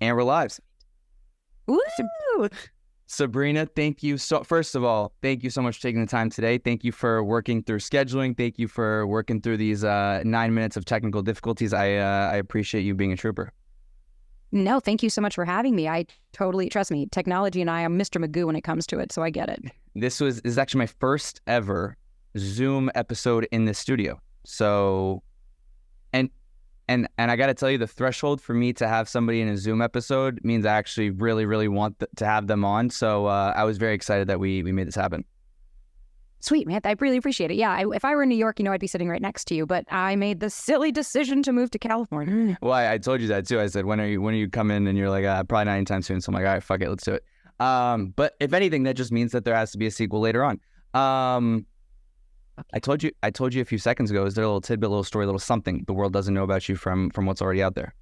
And we're live. Woo! Sabrina, thank you. First of all, thank you so much for taking the time today. Thank you for working through scheduling. Thank you for working through these 9 minutes of technical difficulties. I appreciate you being a trooper. No, thank you so much for having me. I totally, trust me, technology and I am Mr. Magoo when it comes to it, so I get it. This is actually my first ever Zoom episode in the studio. So, and I got to tell you, the threshold for me to have somebody in a Zoom episode means I actually really, really want to have them on. So I was very excited that we made this happen. Sweet, man. I really appreciate it. Yeah, if I were in New York, I'd be sitting right next to you. But I made the silly decision to move to California. Well, I told you that too. I said, when are you coming? And you're like, probably not anytime soon. So I'm like, all right, fuck it, let's do it. But if anything, that just means that there has to be a sequel later on. I told you a few seconds ago, is there a little tidbit, little story, little something the world doesn't know about you from what's already out there?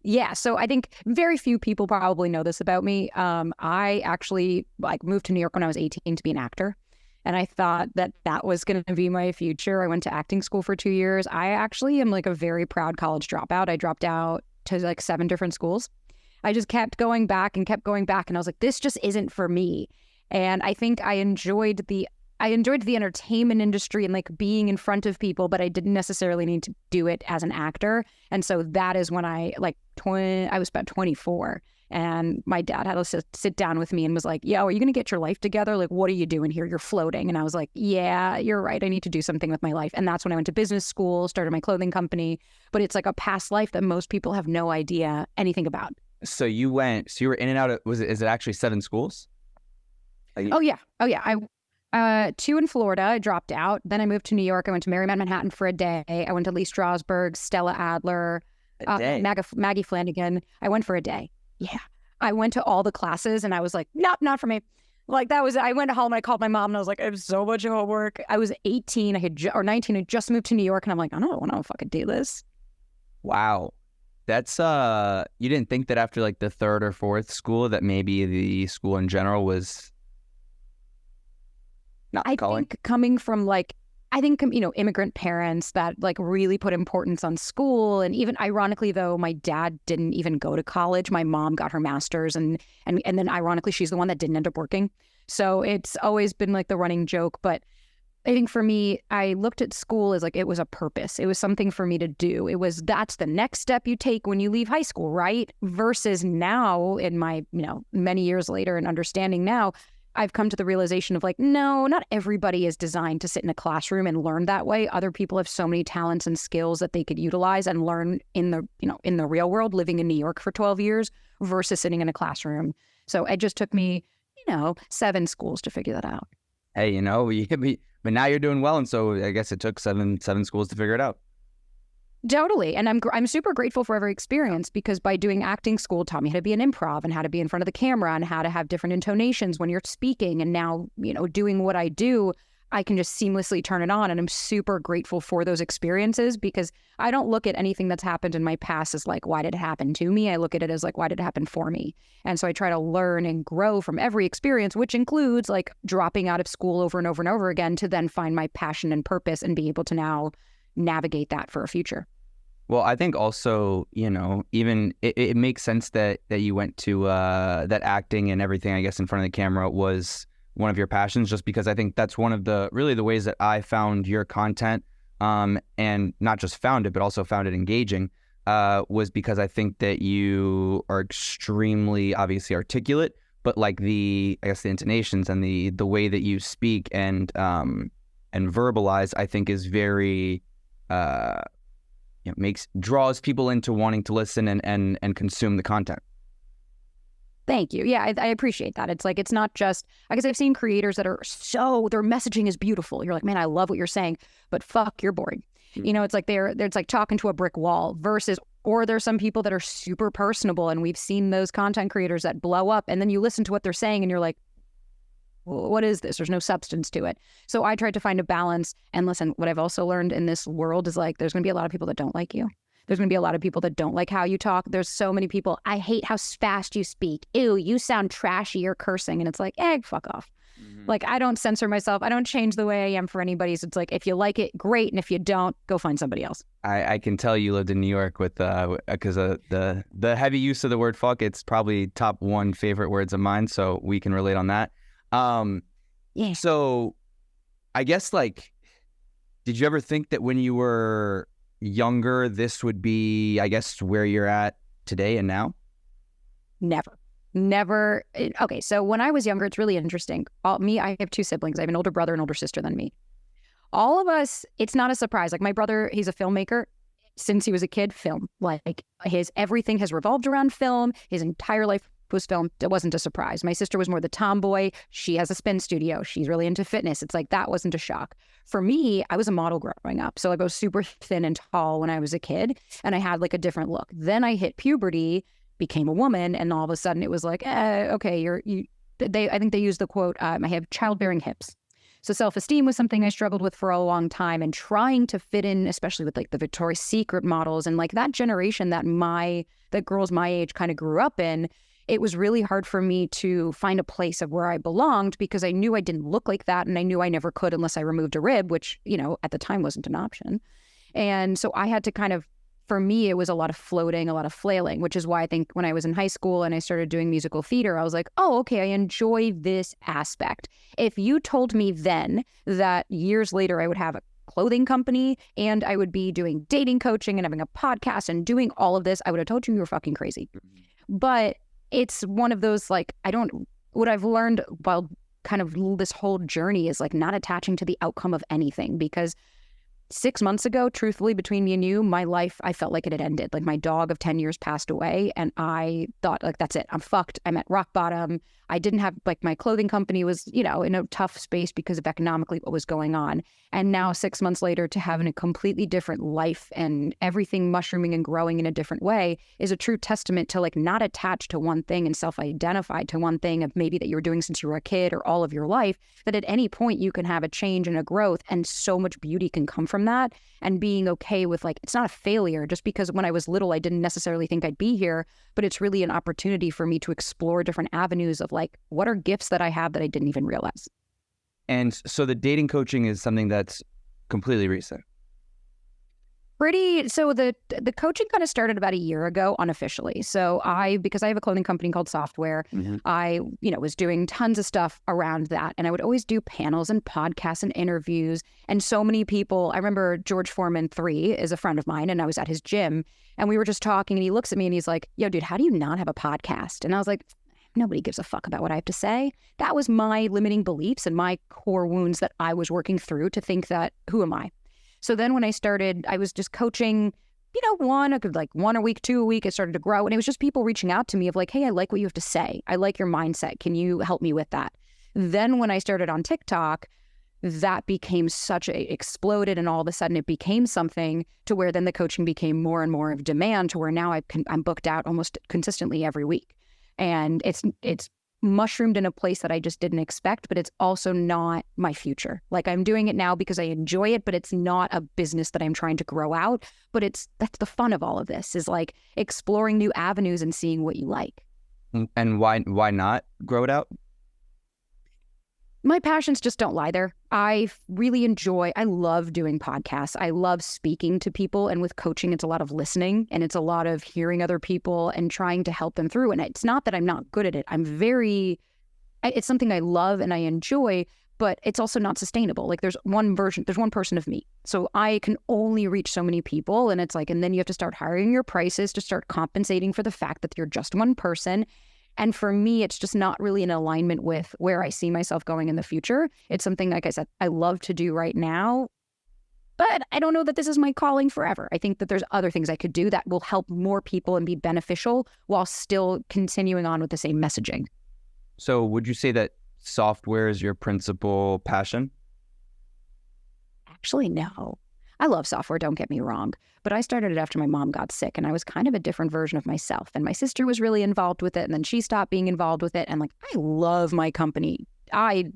Yeah, so I think very few people probably know this about me. I actually moved to New York when I was 18 to be an actor. And I thought that was going to be my future. I went to acting school for 2 years. I actually am a very proud college dropout. I dropped out to 7 different schools. I just kept going back. And I was like, this just isn't for me. And I think I enjoyed the entertainment industry and being in front of people, but I didn't necessarily need to do it as an actor. And so that is when I was about 24. And my dad had to sit down with me and was like, yo, are you going to get your life together? What are you doing here? You're floating. And I was like, yeah, you're right. I need to do something with my life. And that's when I went to business school, started my clothing company. But it's a past life that most people have no idea anything about. So you were in and out of, is it actually 7 schools? Oh, yeah. I 2 in Florida. I dropped out. Then I moved to New York. I went to Marymount Manhattan for a day. I went to Lee Strasberg, Stella Adler, Maggie Flanagan. I went for a day. Yeah. I went to all the classes and I was like, nope, not for me. I went home and I called my mom and I was like, I have so much homework. I was 18, or 19, I just moved to New York and I'm like, I don't want to fucking do this. Wow. That's, you didn't think that after the 3rd or 4th school that maybe the school in general was not calling? Think coming from immigrant parents that really put importance on school. And even ironically, though, my dad didn't even go to college. My mom got her master's and then ironically, she's the one that didn't end up working. So it's always been the running joke. But I think for me, I looked at school as it was a purpose. It was something for me to do. That's the next step you take when you leave high school, right? Versus now in my, many years later and understanding now, I've come to the realization of no, not everybody is designed to sit in a classroom and learn that way. Other people have so many talents and skills that they could utilize and learn in the real world, living in New York for 12 years versus sitting in a classroom. So it just took me, 7 schools to figure that out. Hey, but now you're doing well. And so I guess it took seven schools to figure it out. Totally. And I'm super grateful for every experience because by doing acting school taught me how to be an improv and how to be in front of the camera and how to have different intonations when you're speaking. And now, doing what I do, I can just seamlessly turn it on. And I'm super grateful for those experiences because I don't look at anything that's happened in my past as why did it happen to me? I look at it as why did it happen for me? And so I try to learn and grow from every experience, which includes dropping out of school over and over and over again to then find my passion and purpose and be able to now navigate that for a future. Well, I think also, even it makes sense that you went to that acting and everything, I guess, in front of the camera was one of your passions, just because I think that's one of the ways that I found your content, and not just found it, but also found it engaging, was because I think that you are extremely obviously articulate, but the intonations and the way that you speak and verbalize, I think is very, draws people into wanting to listen and consume the content. Thank you. Yeah, I appreciate that. It's not just, because I've seen creators that their messaging is beautiful. You're like, man, I love what you're saying, but fuck, you're boring. Mm-hmm. It's like talking to a brick wall or there's some people that are super personable, and we've seen those content creators that blow up, and then you listen to what they're saying and you're like, what is this? There's no substance to it. So I tried to find a balance. And listen, what I've also learned in this world is there's going to be a lot of people that don't like you. There's going to be a lot of people that don't like how you talk. There's so many people, I hate how fast you speak. Ew, you sound trashy, you're cursing. And it's like, fuck off. Like, I don't censor myself. I don't change the way I am for anybody. So it's like, if you like it, great. And if you don't, go find somebody else. I can tell you lived in New York with because the heavy use of the word fuck. It's probably top one favorite words of mine. So we can relate on that. Yeah. So I guess, like, did you ever think that when you were younger, this would be, I guess, where you're at today and now? Never. Okay, so when I was younger, it's really interesting. I have 2 siblings. I have an older brother and older sister than me. All of us, it's not a surprise. Like, my brother, he's a filmmaker. Since he was a kid, film. Like, everything has revolved around film. His entire life was film. It wasn't a surprise. My sister was more the tomboy. She has a spin studio. She's really into fitness. It's like, that wasn't a shock. For me, I was a model growing up. So like, I was super thin and tall when I was a kid, and I had like a different look. Then I hit puberty, became a woman, and all of a sudden it was like, okay, I think they used the quote, I have childbearing hips. So self-esteem was something I struggled with for a long time, and trying to fit in, especially with like the Victoria's Secret models and like that generation that girls my age kind of grew up in. It was really hard for me to find a place of where I belonged, because I knew I didn't look like that, and I knew I never could unless I removed a rib, which, at the time wasn't an option. And so I had to kind of, for me, it was a lot of floating, a lot of flailing, which is why I think when I was in high school and I started doing musical theater, I was like, oh, okay, I enjoy this aspect. If you told me then that years later I would have a clothing company and I would be doing dating coaching and having a podcast and doing all of this, I would have told you were fucking crazy. But it's one of those, like, what I've learned while kind of this whole journey is like not attaching to the outcome of anything, because 6 months ago, truthfully, between me and you, my life, I felt like it had ended. Like, my dog of 10 years passed away, and I thought, like, that's it. I'm fucked. I'm at rock bottom. I didn't have, like, my clothing company was, in a tough space because of economically what was going on. And now 6 months later, to have a completely different life and everything mushrooming and growing in a different way is a true testament to, like, not attached to one thing and self-identified to one thing of maybe that you were doing since you were a kid or all of your life, that at any point you can have a change and a growth, and so much beauty can come from that. And being okay with, like, it's not a failure just because when I was little, I didn't necessarily think I'd be here, but it's really an opportunity for me to explore different avenues of, like, what are gifts that I have that I didn't even realize. And so the dating coaching is something that's completely recent. So the coaching kind of started about a year ago unofficially. So because I have a clothing company called Software, I, was doing tons of stuff around that. And I would always do panels and podcasts and interviews. And so many people, I remember George Foreman 3 is a friend of mine, and I was at his gym and we were just talking, and he looks at me and he's like, yo, dude, how do you not have a podcast? And I was like, nobody gives a fuck about what I have to say. That was my limiting beliefs and my core wounds that I was working through to think that, who am I? So then when I started, I was just coaching, one a week, 2 a week. It started to grow. And it was just people reaching out to me of like, hey, I like what you have to say. I like your mindset. Can you help me with that? Then when I started on TikTok, that became exploded. And all of a sudden it became something to where then the coaching became more and more of demand, to where now I'm booked out almost consistently every week. And it's mushroomed in a place that I just didn't expect, but it's also not my future. Like, I'm doing it now because I enjoy it, but it's not a business that I'm trying to grow out. But that's the fun of all of this, is like exploring new avenues and seeing what you like. And why not grow it out? My passions just don't lie there. I love doing podcasts. I love speaking to people. And with coaching, it's a lot of listening, and it's a lot of hearing other people and trying to help them through. And it's not that I'm not good at it. It's something I love and I enjoy, but it's also not sustainable. Like, there's one person of me. So I can only reach so many people. And it's like, and then you have to start hiring your prices to start compensating for the fact that you're just one person. And for me, it's just not really in alignment with where I see myself going in the future. It's something, like I said, I love to do right now, but I don't know that this is my calling forever. I think that there's other things I could do that will help more people and be beneficial while still continuing on with the same messaging. So would you say that software is your principal passion? Actually, no. I love software, don't get me wrong, but I started it after my mom got sick, and I was kind of a different version of myself. And my sister was really involved with it, and then she stopped being involved with it. And like, I love my company. I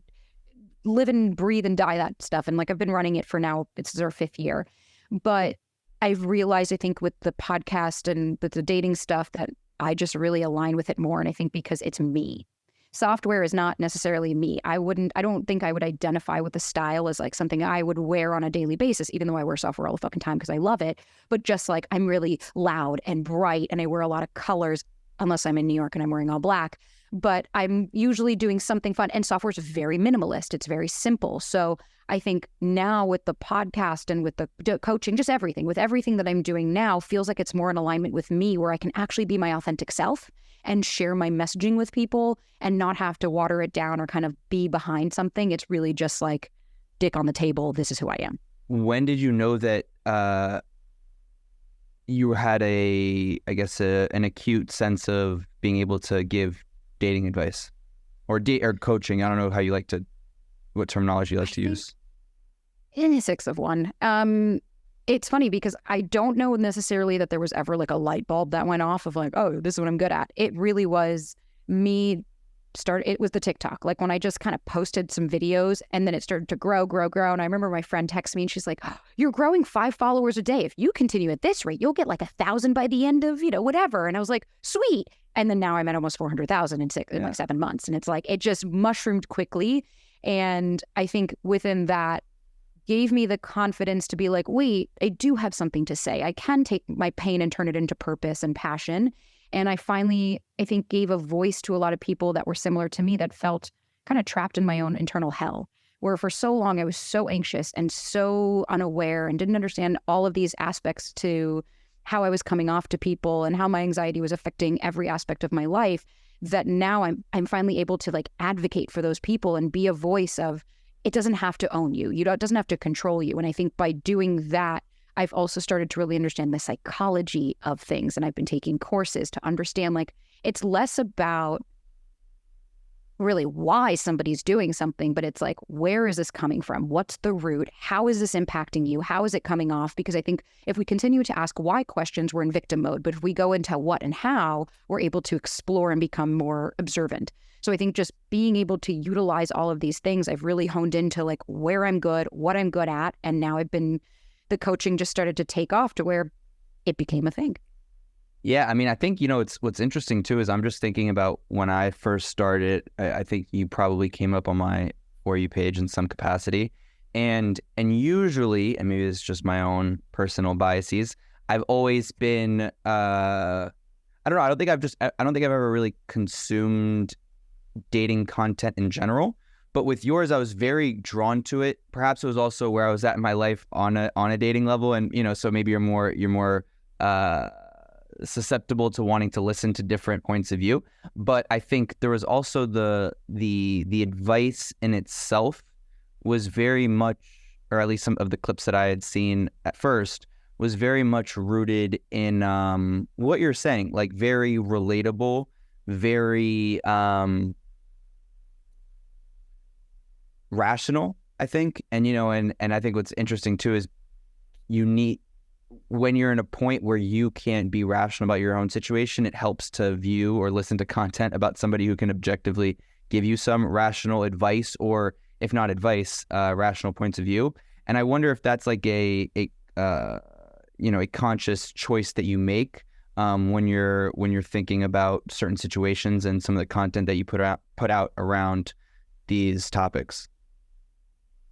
live and breathe and die that stuff. And like, I've been running it for now, it's our 5th year. But I've realized, I think, with the podcast and the dating stuff, that I just really align with it more. And I think because it's me. Software is not necessarily me. I don't think I would identify with the style as like something I would wear on a daily basis, even though I wear software all the fucking time because I love it. But just like I'm really loud and bright and I wear a lot of colors, unless I'm in New York and I'm wearing all black. But I'm usually doing something fun. And software is very minimalist. It's very simple. So I think now with the podcast and with the coaching, just everything, with everything that I'm doing now feels like it's more in alignment with me, where I can actually be my authentic self and share my messaging with people and not have to water it down or kind of be behind something. It's really just like dick on the table. This is who I am. When did you know that you had an acute sense of being able to give dating advice or coaching? I don't know what terminology you like to use. In a 6 of 1. It's funny because I don't know necessarily that there was ever like a light bulb that went off of like, oh, this is what I'm good at. It really was me it was the TikTok. Like when I just kind of posted some videos and then it started to grow. And I remember my friend texted me and she's like, oh, you're growing 5 followers a day. If you continue at this rate, you'll get like 1,000 by the end of, whatever. And I was like, sweet. And then now I'm at almost 400,000 in like 7 months. And it's like, it just mushroomed quickly. And I think within that, gave me the confidence to be like, wait, I do have something to say. I can take my pain and turn it into purpose and passion. And I finally, I think, gave a voice to a lot of people that were similar to me that felt kind of trapped in my own internal hell, where for so long I was so anxious and so unaware and didn't understand all of these aspects to how I was coming off to people and how my anxiety was affecting every aspect of my life, that now I'm finally able to like advocate for those people and be a voice of, it doesn't have to own you. It doesn't have to control you. And I think by doing that, I've also started to really understand the psychology of things. And I've been taking courses to understand, like, it's less about really why somebody's doing something, but it's like, where is this coming from? What's the root? How is this impacting you? How is it coming off? Because I think if we continue to ask why questions, we're in victim mode. But if we go into what and how, we're able to explore and become more observant. So I think just being able to utilize all of these things, I've really honed into like where I'm good, what I'm good at. And now the coaching just started to take off to where it became a thing. Yeah, I mean, I think, what's interesting too is I'm just thinking about when I first started. I think you probably came up on my For You page in some capacity. And usually, and maybe it's just my own personal biases, I've always been, I don't know, I don't think I've ever really consumed dating content in general. But with yours, I was very drawn to it. Perhaps it was also where I was at in my life on a dating level. And, so maybe you're more susceptible to wanting to listen to different points of view. But I think there was also the advice in itself was very much, or at least some of the clips that I had seen at first, was very much rooted in what you're saying, like very relatable, very rational, I think. And, and I think what's interesting too is when you're in a point where you can't be rational about your own situation, it helps to view or listen to content about somebody who can objectively give you some rational advice, or if not advice, rational points of view. And I wonder if that's like a conscious choice that you make when you're thinking about certain situations and some of the content that you put out around these topics.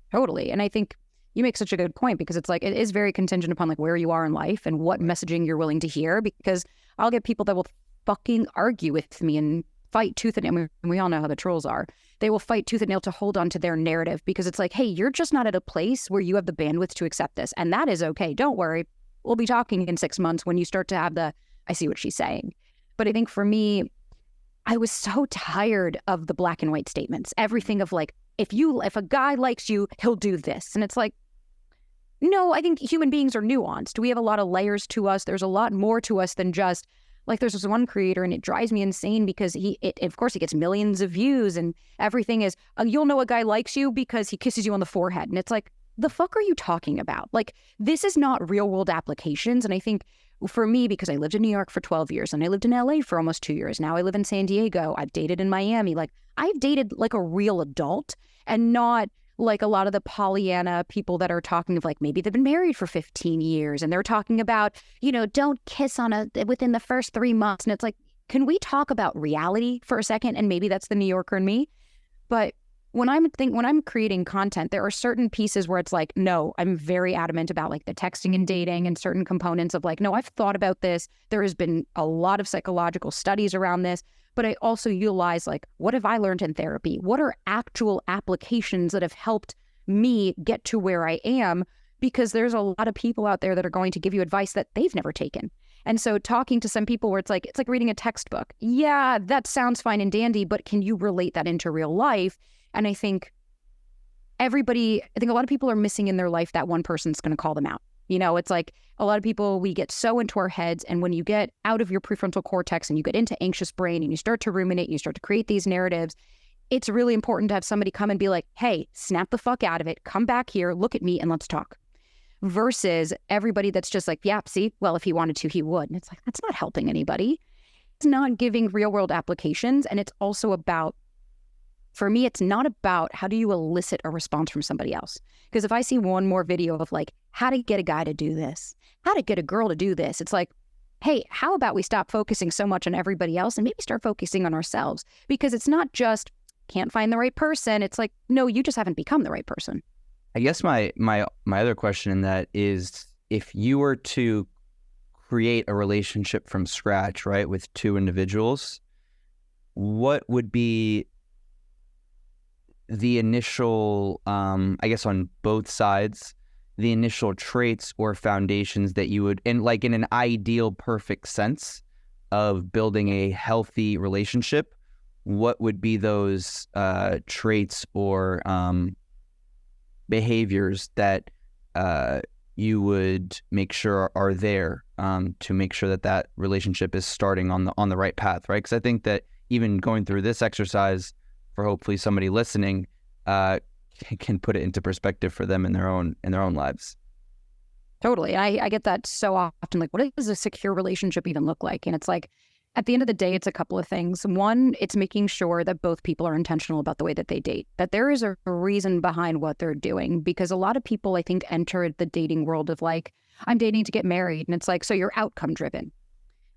Totally. And I think you make such a good point, because it's like, it is very contingent upon like where you are in life and what messaging you're willing to hear, because I'll get people that will fucking argue with me and fight tooth and nail. And we all know how the trolls are. They will fight tooth and nail to hold on to their narrative, because it's like, hey, you're just not at a place where you have the bandwidth to accept this. And that is okay. Don't worry. We'll be talking in 6 months when you start to have I see what she's saying. But I think for me, I was so tired of the black and white statements. Everything of like, if a guy likes you, he'll do this. And it's like, no, I think human beings are nuanced. We have a lot of layers to us. There's a lot more to us than just like, there's this one creator and it drives me insane because of course he gets millions of views and everything is, you'll know a guy likes you because he kisses you on the forehead. And it's like, the fuck are you talking about? Like, this is not real world applications. And I think for me, because I lived in New York for 12 years and I lived in LA for almost 2 years. Now I live in San Diego. I've dated in Miami. Like, I've dated like a real adult and not like a lot of the Pollyanna people that are talking of like maybe they've been married for 15 years and they're talking about, don't kiss within the first 3 months. And it's like, can we talk about reality for a second? And maybe that's the New Yorker in me. But when I'm creating content, there are certain pieces where it's like, no, I'm very adamant about like the texting and dating and certain components of like, no, I've thought about this. There has been a lot of psychological studies around this, but I also utilize like, what have I learned in therapy? What are actual applications that have helped me get to where I am? Because there's a lot of people out there that are going to give you advice that they've never taken. And so talking to some people where it's like reading a textbook. Yeah, that sounds fine and dandy, but can you relate that into real life? And I think a lot of people are missing in their life that one person's going to call them out. It's like a lot of people, we get so into our heads. And when you get out of your prefrontal cortex and you get into anxious brain and you start to ruminate, and you start to create these narratives, it's really important to have somebody come and be like, hey, snap the fuck out of it. Come back here, look at me, and let's talk. Versus everybody that's just like, yeah, see, well, if he wanted to, he would. And it's like, that's not helping anybody. It's not giving real world applications. And it's also about, for me, it's not about how do you elicit a response from somebody else. Because if I see one more video of like, how to get a guy to do this, how to get a girl to do this, it's like, hey, how about we stop focusing so much on everybody else and maybe start focusing on ourselves? Because it's not just can't find the right person. It's like, no, you just haven't become the right person. I guess my other question in that is, if you were to create a relationship from scratch, right, with two individuals, what would be the initial, I guess on both sides, the initial traits or foundations that you would, in an ideal perfect sense of building a healthy relationship, what would be those traits or behaviors that you would make sure are there to make sure that relationship is starting on the right path, right? Because I think that even going through this exercise, for hopefully somebody listening, can put it into perspective for them in their own lives. Totally. I get that so often. Like, what does a secure relationship even look like? And it's like, at the end of the day, it's a couple of things. One, it's making sure that both people are intentional about the way that they date, that there is a reason behind what they're doing. Because a lot of people, I think, enter the dating world of like, I'm dating to get married. And it's like, so you're outcome driven.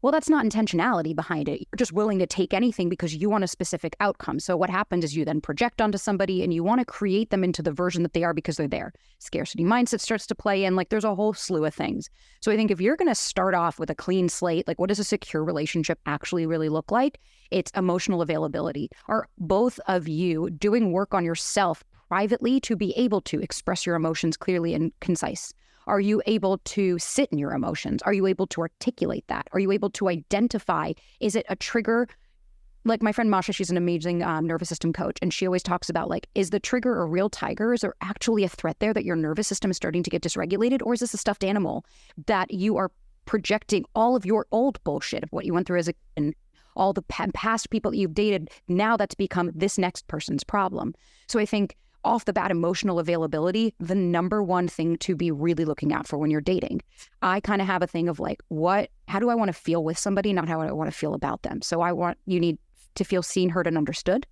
Well, that's not intentionality behind it. You're just willing to take anything because you want a specific outcome. So what happens is you then project onto somebody and you want to create them into the version that they are because they're there. Scarcity mindset starts to play in. Like, there's a whole slew of things. So I think if you're going to start off with a clean slate, like, what does a secure relationship actually really look like? It's emotional availability. Are both of you doing work on yourself privately to be able to express your emotions clearly and concise? Are you able to sit in your emotions? Are you able to articulate that? Are you able to identify, is it a trigger? Like my friend Masha, she's an amazing nervous system coach. And she always talks about like, is the trigger a real tiger? Is there actually a threat there that your nervous system is starting to get dysregulated? Or is this a stuffed animal that you are projecting all of your old bullshit of what you went through as a kid, all the past people that you've dated? Now that's become this next person's problem. So I think off the bat, emotional availability, the number one thing to be really looking out for when you're dating. I kind of have a thing of like, how do I want to feel with somebody, not how I want to feel about them. So you need to feel seen, heard, and understood.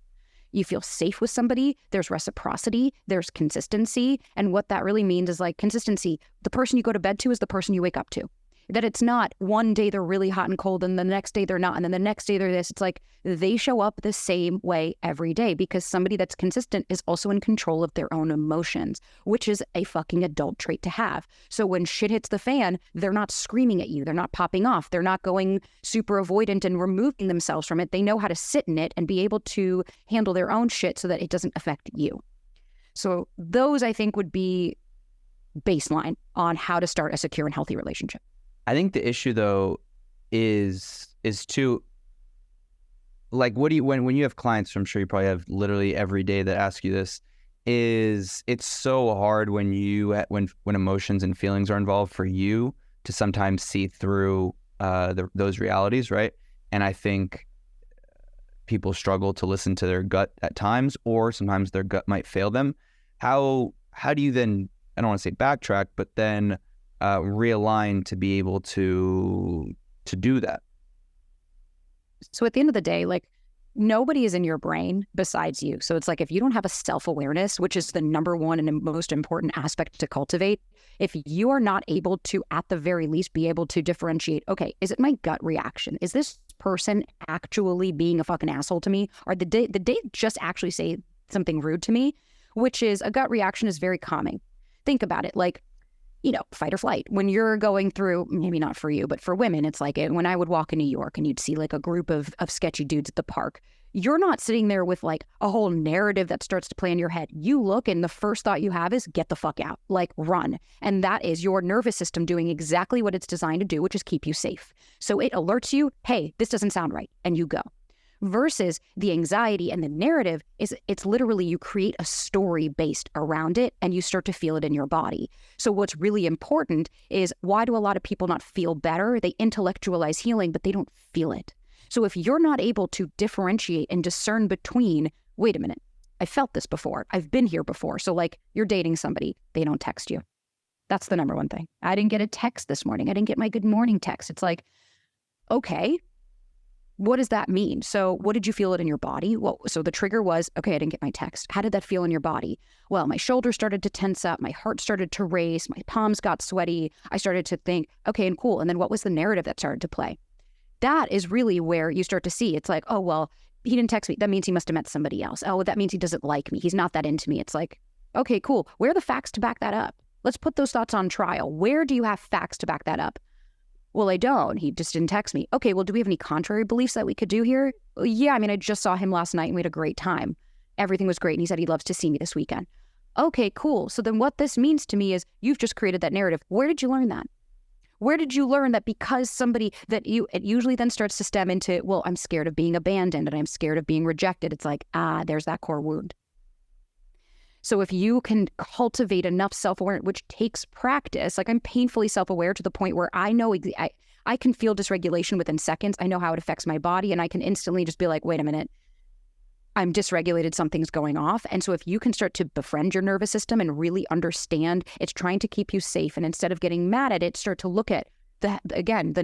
You feel safe with somebody. There's reciprocity. There's consistency. And what that really means is like consistency. The person you go to bed to is the person you wake up to. That it's not one day they're really hot and cold and the next day they're not. And then the next day they're this. It's like they show up the same way every day because somebody that's consistent is also in control of their own emotions, which is a fucking adult trait to have. So when shit hits the fan, they're not screaming at you. They're not popping off. They're not going super avoidant and removing themselves from it. They know how to sit in it and be able to handle their own shit so that it doesn't affect you. So those, I think, would be baseline on how to start a secure and healthy relationship. I think the issue though is to like, what do you, when you have clients, I'm sure you probably have literally every day that ask you this, is it's so hard when emotions and feelings are involved for you to sometimes see through those realities, right? And I think people struggle to listen to their gut at times, or sometimes their gut might fail them. How do you then, I don't want to say backtrack, but then realign to be able to do that? So at the end of the day, like nobody is in your brain besides you. So it's like, if you don't have a self-awareness, which is the number one and most important aspect to cultivate, if you are not able to, at the very least, be able to differentiate, okay, is it my gut reaction? Is this person actually being a fucking asshole to me? Or did they just actually say something rude to me? Which is, a gut reaction is very calming. Think about it, like, you know, fight or flight. When you're going through, maybe not for you, but for women, it's like when I would walk in New York and you'd see like a group of sketchy dudes at the park, you're not sitting there with like a whole narrative that starts to play in your head. You look and the first thought you have is get the fuck out, like run. And that is your nervous system doing exactly what it's designed to do, which is keep you safe. So it alerts you, hey, this doesn't sound right, and you go. Versus the anxiety and the narrative is, it's literally you create a story based around it and you start to feel it in your body. So what's really important is, why do a lot of people not feel better? They intellectualize healing, but they don't feel it. So if you're not able to differentiate and discern between, wait a minute, I felt this before, I've been here before. So like, you're dating somebody, they don't text you. That's the number one thing. I didn't get a text this morning. I didn't get my good morning text. It's like, okay, what does that mean? So what did you feel it in your body? Well, so the trigger was, okay, I didn't get my text. How did that feel in your body? Well, my shoulders started to tense up. My heart started to race. My palms got sweaty. I started to think, okay, and cool. And then what was the narrative that started to play? That is really where you start to see, it's like, oh, well, he didn't text me. That means he must have met somebody else. Oh, that means he doesn't like me. He's not that into me. It's like, okay, cool. Where are the facts to back that up? Let's put those thoughts on trial. Where do you have facts to back that up? Well, I don't. He just didn't text me. Okay, well, do we have any contrary beliefs that we could do here? Well, yeah, I mean, I just saw him last night and we had a great time. Everything was great. And he said he loves to see me this weekend. Okay, cool. So then what this means to me is, you've just created that narrative. Where did you learn that? Where did you learn that because somebody that it usually then starts to stem into, well, I'm scared of being abandoned and I'm scared of being rejected. It's like, there's that core wound. So if you can cultivate enough self-awareness, which takes practice, like I'm painfully self-aware to the point where I know I can feel dysregulation within seconds. I know how it affects my body, and I can instantly just be like, wait a minute, I'm dysregulated, something's going off. And so if you can start to befriend your nervous system and really understand it's trying to keep you safe, and instead of getting mad at it, start to look at the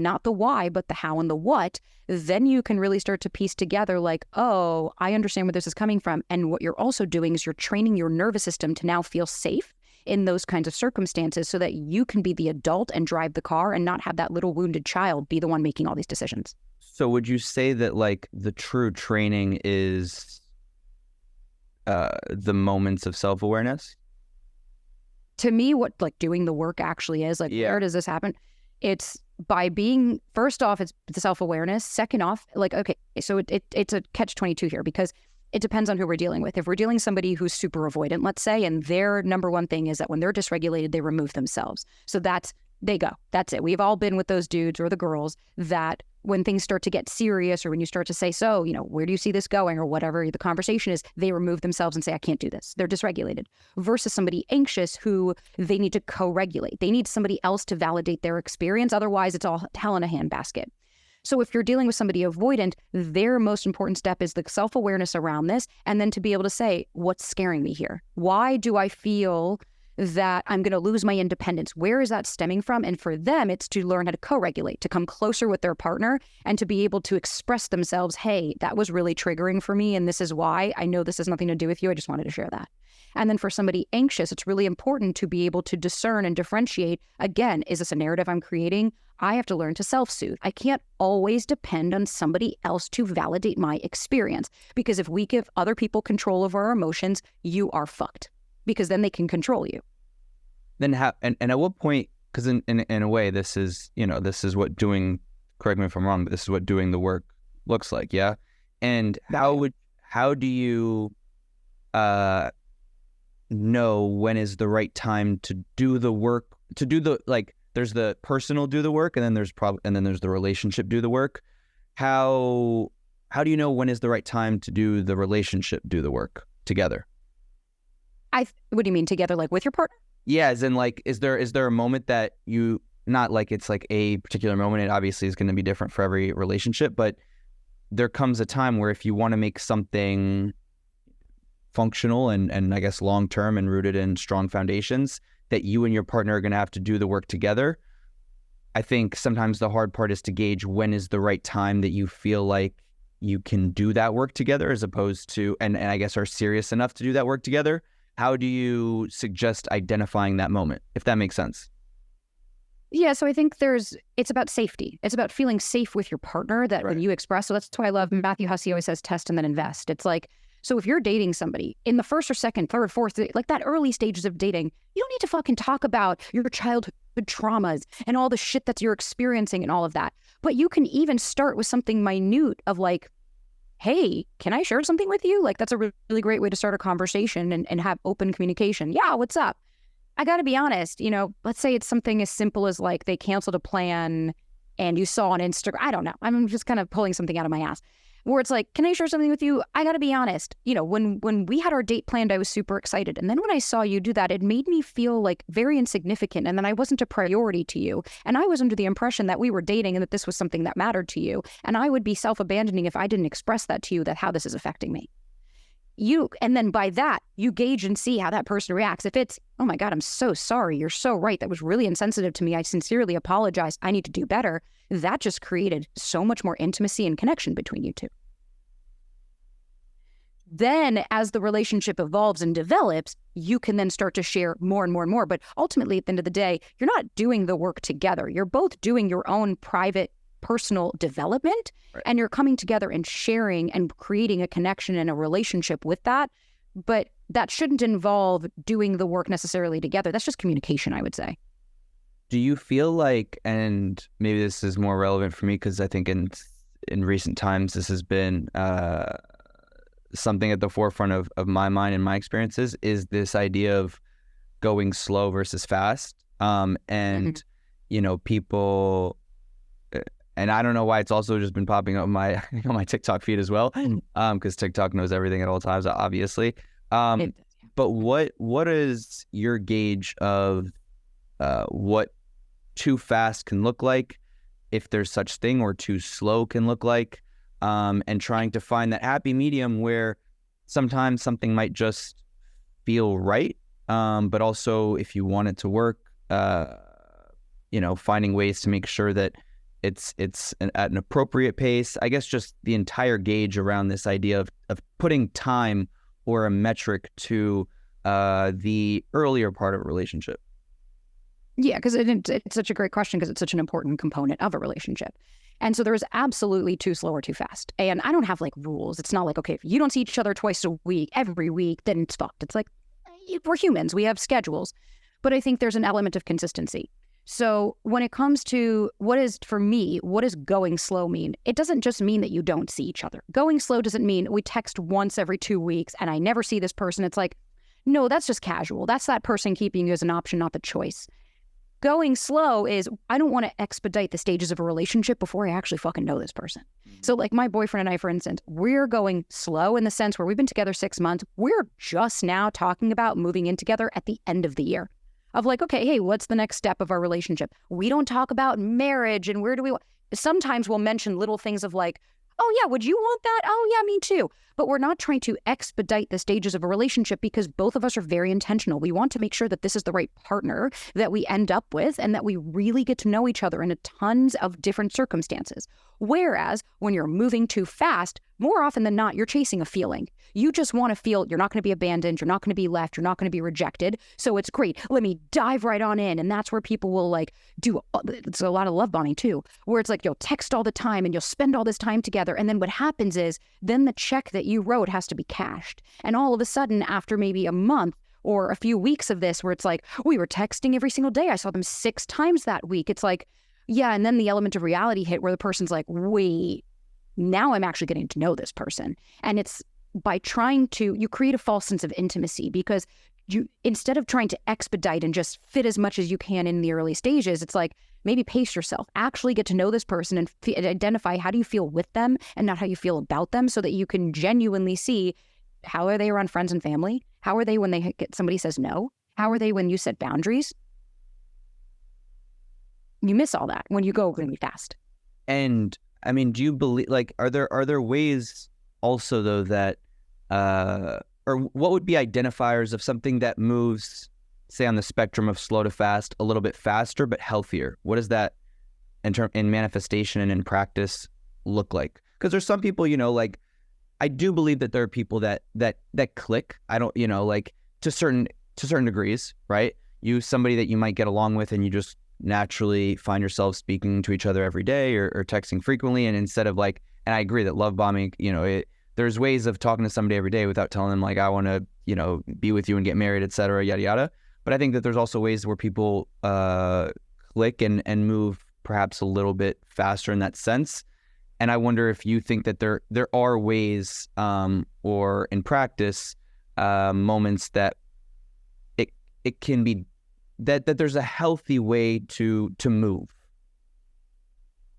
not the why, but the how and the what, then you can really start to piece together like, oh, I understand where this is coming from. And what you're also doing is you're training your nervous system to now feel safe in those kinds of circumstances so that you can be the adult and drive the car and not have that little wounded child be the one making all these decisions. So would you say that like the true training is the moments of self-awareness? To me, what like doing the work actually is, like, where does this happen? It's by being, first off, it's the self-awareness. Second off, like, okay, so it's a catch-22 here, because it depends on who we're dealing with. If we're dealing somebody who's super avoidant, let's say, and their number one thing is that when they're dysregulated, they remove themselves. So they go. That's it. We've all been with those dudes or the girls that when things start to get serious, or when you start to say, so, you know, where do you see this going, or whatever the conversation is, they remove themselves and say, I can't do this. They're dysregulated. Versus somebody anxious who they need to co-regulate. They need somebody else to validate their experience. Otherwise, it's all hell in a handbasket. So if you're dealing with somebody avoidant, their most important step is the self-awareness around this, and then to be able to say, what's scaring me here? Why do I feel that I'm going to lose my independence? Where is that stemming from? And for them, it's to learn how to co-regulate, to come closer with their partner and to be able to express themselves. Hey, that was really triggering for me, and this is why. I know this has nothing to do with you. I just wanted to share that. And then for somebody anxious, it's really important to be able to discern and differentiate. Again, is this a narrative I'm creating? I have to learn to self-soothe. I can't always depend on somebody else to validate my experience, because if we give other people control over our emotions, you are fucked, because then they can control you. Then how, and at what point, because in a way, this is, you know, this is what doing, correct me if I'm wrong, but this is what doing the work looks like, yeah? And how do you know when is the right time to do the work, to do the, like, there's the personal do the work, and then there's the relationship do the work. How do you know when is the right time to do the relationship do the work together? What do you mean together, like with your partner? Yeah, as in like, is there a moment that you, not like it's like a particular moment, it obviously is going to be different for every relationship, but there comes a time where if you want to make something functional and I guess long-term and rooted in strong foundations, that you and your partner are going to have to do the work together. I think sometimes the hard part is to gauge when is the right time that you feel like you can do that work together as opposed to, and I guess are serious enough to do that work together? How do you suggest identifying that moment, if that makes sense? Yeah, so I think it's about safety. It's about feeling safe with your partner that when you express. So that's why I love Matthew Hussey always says test and then invest. It's like, so if you're dating somebody in the first or second, third, fourth, like that early stages of dating, you don't need to fucking talk about your childhood traumas and all the shit that you're experiencing and all of that. But you can even start with something minute of like, hey, can I share something with you? Like, that's a really great way to start a conversation and have open communication. Yeah, what's up? I got to be honest, let's say it's something as simple as like they canceled a plan and you saw on Instagram. I don't know. I'm just kind of pulling something out of my ass where it's like, can I share something with you? I got to be honest. When we had our date planned, I was super excited. And then when I saw you do that, it made me feel like very insignificant. And then I wasn't a priority to you. And I was under the impression that we were dating and that this was something that mattered to you. And I would be self-abandoning if I didn't express that to you, that how this is affecting me. And then by that, you gauge and see how that person reacts. If it's, oh my God, I'm so sorry. You're so right. That was really insensitive to me. I sincerely apologize. I need to do better. That just created so much more intimacy and connection between you two. Then as the relationship evolves and develops, you can then start to share more and more and more. But ultimately, at the end of the day, you're not doing the work together. You're both doing your own private personal development, and you're coming together and sharing and creating a connection and a relationship with that. But that shouldn't involve doing the work necessarily together. That's just communication, I would say. Do you feel like, and maybe this is more relevant for me because I think in recent times this has been something at the forefront of my mind and my experiences, is this idea of going slow versus fast. People, and I don't know why it's also just been popping up on my TikTok feed as well, because TikTok knows everything at all times, obviously. But what is your gauge of what too fast can look like, if there's such thing, or too slow can look like, and trying to find that happy medium where sometimes something might just feel right, but also if you want it to work, finding ways to make sure that it's at an appropriate pace. I guess just the entire gauge around this idea of putting time or a metric to the earlier part of a relationship. Yeah, because it's such a great question because it's such an important component of a relationship. And so there is absolutely too slow or too fast. And I don't have like rules. It's not like, okay, if you don't see each other twice a week, every week, then it's fucked. It's like, we're humans. We have schedules. But I think there's an element of consistency. So when it comes to what does going slow mean? It doesn't just mean that you don't see each other. Going slow doesn't mean we text once every 2 weeks and I never see this person. It's like, no, that's just casual. That's that person keeping you as an option, not the choice. Going slow is, I don't want to expedite the stages of a relationship before I actually fucking know this person. So like my boyfriend and I, for instance, we're going slow in the sense where we've been together 6 months. We're just now talking about moving in together at the end of the year. Of like, okay, hey, what's the next step of our relationship? We don't talk about marriage and where do we want. Sometimes we'll mention little things of like, oh yeah, would you want that? Oh yeah, me too. But we're not trying to expedite the stages of a relationship because both of us are very intentional. We want to make sure that this is the right partner that we end up with and that we really get to know each other in a tons of different circumstances. Whereas when you're moving too fast, more often than not, you're chasing a feeling. You just want to feel you're not going to be abandoned, you're not going to be left, you're not going to be rejected. So it's great. Let me dive right on in. And that's where people will like it's a lot of love bombing too, where it's like you'll text all the time and you'll spend all this time together. And then what happens is then the check that you wrote has to be cashed. And all of a sudden, after maybe a month or a few weeks of this, where it's like, we were texting every single day. I saw them 6 times that week. It's like, yeah. And then the element of reality hit where the person's like, wait, now I'm actually getting to know this person. And it's by you create a false sense of intimacy because you, instead of trying to expedite and just fit as much as you can in the early stages, it's like, maybe pace yourself, actually get to know this person and identify how do you feel with them and not how you feel about them so that you can genuinely see how are they around friends and family? How are they when somebody says no? How are they when you set boundaries? You miss all that when you go really fast. And I mean, do you believe, like, are there ways also though that, or what would be identifiers of something that moves, say on the spectrum of slow to fast, a little bit faster, but healthier? What does that in manifestation and in practice look like? because there's some people, you know, like I do believe that there are people that click. I don't, you know, like to certain degrees, right? You, somebody that you might get along with and you just naturally find yourself speaking to each other every day or texting frequently. And instead of like, and I agree that love bombing, you know, there's ways of talking to somebody every day without telling them like, I want to, you know, be with you and get married, et cetera, yada, yada. But I think that there's also ways where people click and move perhaps a little bit faster in that sense. And I wonder if you think that there are ways or in practice moments that it can be that there's a healthy way to move.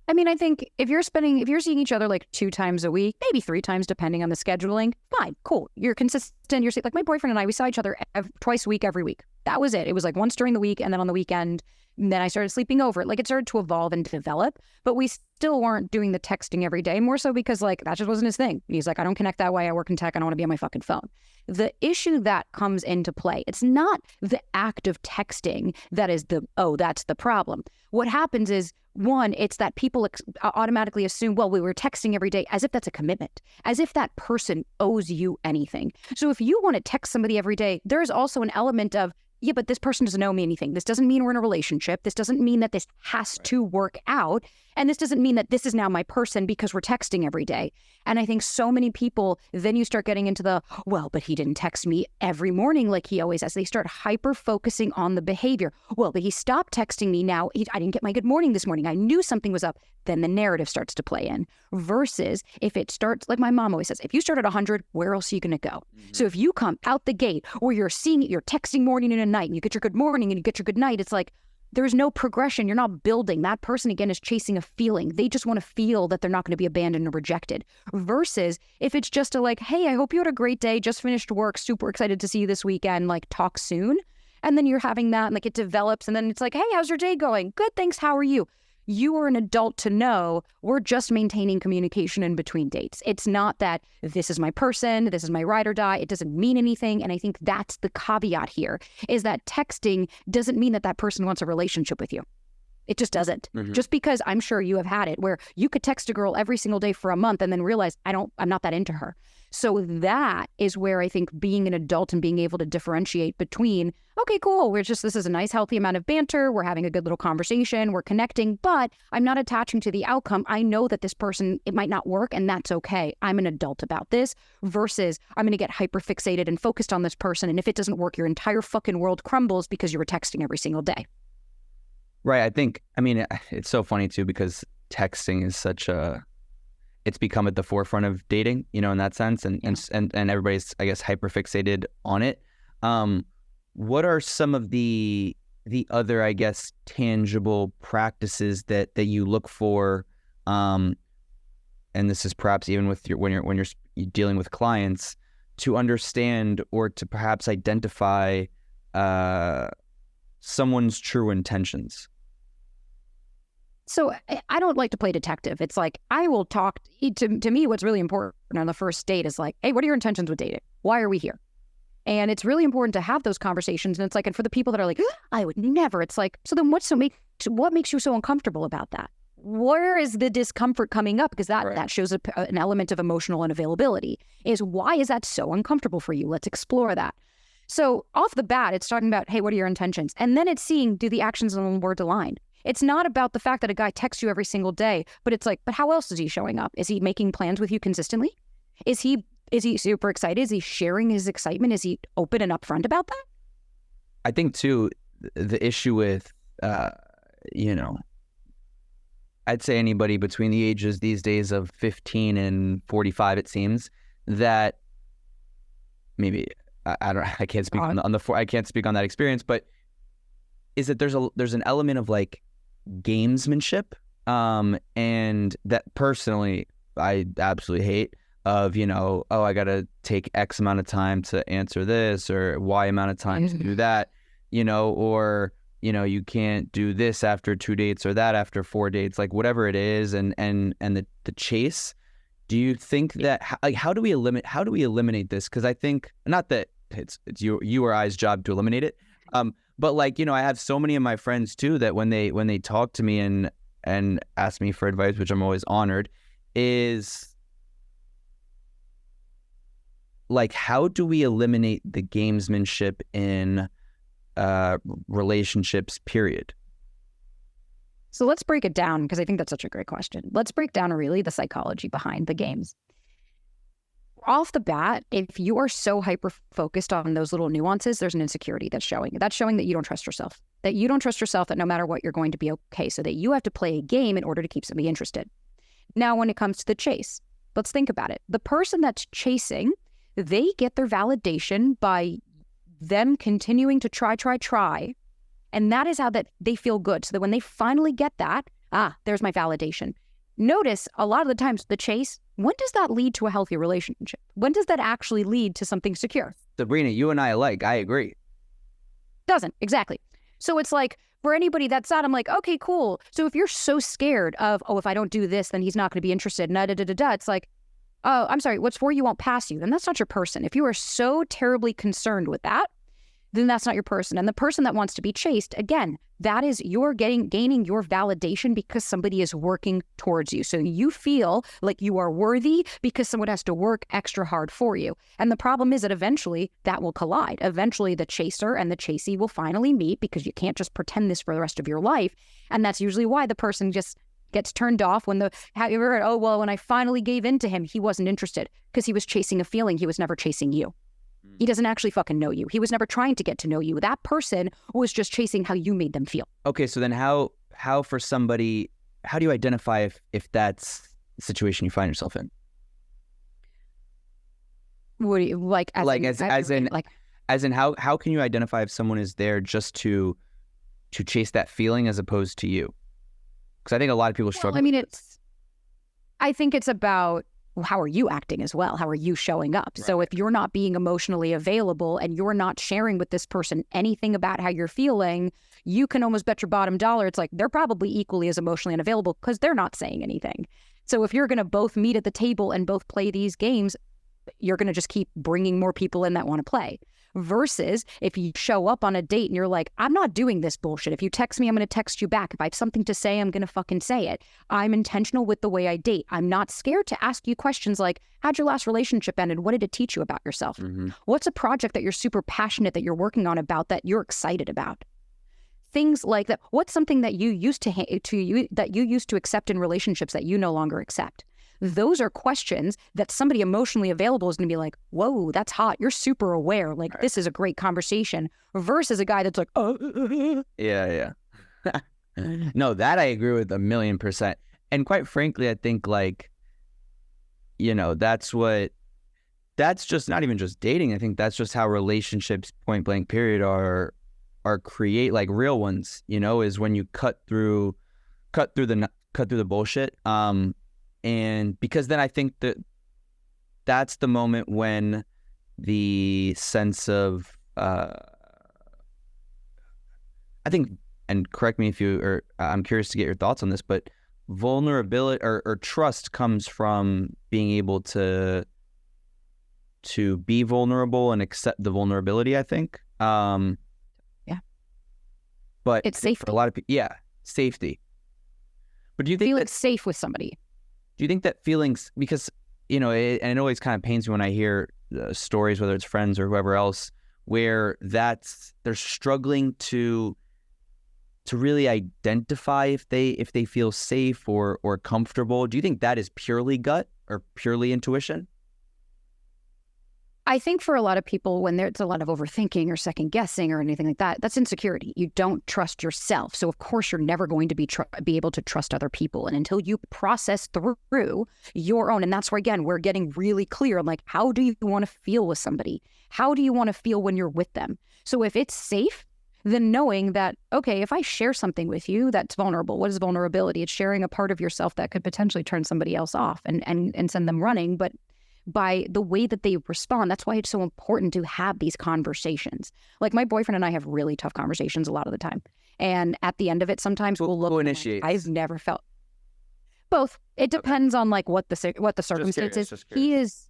I mean, I think if you're seeing each other like 2 times a week, maybe 3 times, depending on the scheduling, fine, cool. You're consistent. You're like my boyfriend and I, we saw each other twice a week, every week. That was it. It was like once during the week and then on the weekend. And then I started sleeping over. Like it started to evolve and develop, but we still weren't doing the texting every day, more so because like that just wasn't his thing. He's like, I don't connect that way. I work in tech. I don't want to be on my fucking phone. The issue that comes into play, it's not the act of texting that is that's the problem. What happens is, one, it's that people automatically assume, well, we were texting every day, as if that's a commitment, as if that person owes you anything. So if you want to text somebody every day, there's also an element of, yeah, but this person doesn't owe me anything. This doesn't mean we're in a relationship. This doesn't mean that this has to work out. And this doesn't mean that this is now my person because we're texting every day. And I think so many people, then you start getting into the, well, but he didn't text me every morning like he always has. They start hyper-focusing on the behavior. Well, but he stopped texting me now. I didn't get my good morning this morning. I knew something was up. Then the narrative starts to play in. Versus if it starts, like my mom always says, if you start at 100, where else are you going to go? Mm-hmm. So if you come out the gate or you're seeing it, you're texting morning and night, and you get your good morning and you get your good night, it's like, there's no progression. You're not building. That person, again, is chasing a feeling. They just want to feel that they're not going to be abandoned or rejected. Versus if it's just a like, hey, I hope you had a great day, just finished work, super excited to see you this weekend, like talk soon. And then you're having that and like it develops and then it's like, hey, how's your day going? Good, thanks. How are you? You are an adult to know we're just maintaining communication in between dates. It's not that this is my person, this is my ride or die. It doesn't mean anything. And I think that's the caveat here, is that texting doesn't mean that that person wants a relationship with you. It just doesn't. Mm-hmm. Just because I'm sure you have had it where you could text a girl every single day for a month and then realize I'm not that into her. So that is where I think being an adult and being able to differentiate between, okay, cool, this is a nice healthy amount of banter. We're having a good little conversation. We're connecting, but I'm not attaching to the outcome. I know that this person, it might not work and that's okay. I'm an adult about this versus I'm going to get hyper fixated and focused on this person. And if it doesn't work, your entire fucking world crumbles because you were texting every single day. Right. I mean, it's so funny too, because texting is it's become at the forefront of dating, you know, in that sense. And everybody's, I guess, hyper fixated on it. What are some of the other, I guess, tangible practices that you look for? And this is perhaps even with when you're dealing with clients, to understand or to perhaps identify someone's true intentions. So I don't like to play detective. It's like, I will talk to me. What's really important on the first date is like, hey, what are your intentions with dating? Why are we here? And it's really important to have those conversations. And it's like, and for the people that are like, I would never, it's like, so then what makes you so uncomfortable about that? Where is the discomfort coming up? Because that shows an element of emotional unavailability. Is why is that so uncomfortable for you? Let's explore that. So off the bat, it's talking about, hey, what are your intentions? And then it's seeing, do the actions and the words align? It's not about the fact that a guy texts you every single day, but it's like, but how else is he showing up? Is he making plans with you consistently? Is he super excited? Is he sharing his excitement? Is he open and upfront about that? I think too, the issue with, I'd say anybody between the ages these days of 15 and 45, it seems that maybe I can't speak I can't speak on that experience, but is that there's an element of like gamesmanship, and that personally I absolutely hate, of, I gotta take X amount of time to answer this or Y amount of time to do that, or you can't do this after 2 dates or that after 4 dates, like whatever it is, and the chase. Do you think that how do we eliminate this? Because I think not that it's you or I's job to eliminate it, but like, I have so many of my friends too that when they talk to me and ask me for advice, which I'm always honored, is like, how do we eliminate the gamesmanship in relationships, period? So let's break it down, because I think that's such a great question. Let's break down really the psychology behind the games. Off the bat, if you are so hyper-focused on those little nuances, there's an insecurity that's showing. That's showing that you don't trust yourself. That you don't trust yourself, that no matter what, you're going to be okay. So that you have to play a game in order to keep somebody interested. Now, when it comes to the chase, let's think about it. The person that's chasing, they get their validation by them continuing to try. And that is how that they feel good. So that when they finally get that, there's my validation. Notice a lot of the times the chase, when does that lead to a healthy relationship? When does that actually lead to something secure? Sabrina, you and I alike. I agree. Doesn't. Exactly. So it's like, for anybody that's sad, I'm like, okay, cool. So if you're so scared of, if I don't do this, then he's not going to be interested, it's like, oh, I'm sorry, what's for you won't pass you. Then that's not your person. If you are so terribly concerned with that, then that's not your person. And the person that wants to be chased, again, that is you're gaining your validation because somebody is working towards you. So you feel like you are worthy because someone has to work extra hard for you. And the problem is that eventually that will collide. Eventually the chaser and the chasee will finally meet, because you can't just pretend this for the rest of your life. And that's usually why the person just gets turned off when have you ever heard, when I finally gave in to him, he wasn't interested, because he was chasing a feeling. He was never chasing you. He doesn't actually fucking know you. He was never trying to get to know you. That person was just chasing how you made them feel. Okay, so then how for somebody, how do you identify if that's the situation you find yourself in? What do you like? As in how can you identify if someone is there just to chase that feeling as opposed to you? Because I think a lot of people struggle. I think it's about, how are you acting as well? How are you showing up? Right. So if you're not being emotionally available and you're not sharing with this person anything about how you're feeling, you can almost bet your bottom dollar it's like they're probably equally as emotionally unavailable, because they're not saying anything. So if you're going to both meet at the table and both play these games, you're going to just keep bringing more people in that want to play. Versus if you show up on a date and you're like, I'm not doing this bullshit. If you text me, I'm going to text you back. If I have something to say, I'm going to fucking say it. I'm intentional with the way I date. I'm not scared to ask you questions like, how'd your last relationship end? What did it teach you about yourself? Mm-hmm. What's a project that you're super passionate that you're working on about that you're excited about? Things like that. What's something that you used to accept in relationships that you no longer accept? Those are questions that somebody emotionally available is going to be like, whoa, that's hot. You're super aware. Like, right. This is a great conversation, versus a guy that's like, Yeah. No, that I agree with 1,000,000%. And quite frankly, I think that's just not even just dating. I think that's just how relationships, point blank period, are create, like real ones, is when you cut through the bullshit. And because then I think that's the moment when the sense of, I think, and correct me if I'm curious to get your thoughts on this, but vulnerability or trust comes from being able to be vulnerable and accept the vulnerability, I think. Yeah. But it's safety. For a lot of people, safety. But do you think feeling safe with somebody? Do you think that feelings, because, and it always kind of pains me when I hear stories, whether it's friends or whoever else, where they're struggling to really identify if they feel safe or comfortable. Do you think that is purely gut or purely intuition? I think for a lot of people, when there's a lot of overthinking or second guessing or anything like that, that's insecurity. You don't trust yourself. So of course you're never going to be able to trust other people. And until you process through your own, and that's where, again, we're getting really clear on like, how do you want to feel with somebody? How do you want to feel when you're with them? So if it's safe, then knowing that, okay, if I share something with you that's vulnerable, what is vulnerability? It's sharing a part of yourself that could potentially turn somebody else off and send them running. But by the way that they respond, that's why it's so important to have these conversations. Like my boyfriend and I have really tough conversations a lot of the time. And at the end of it, sometimes we'll look. Who initiates? Like, I've never felt both. It depends on like what the circumstance is. He is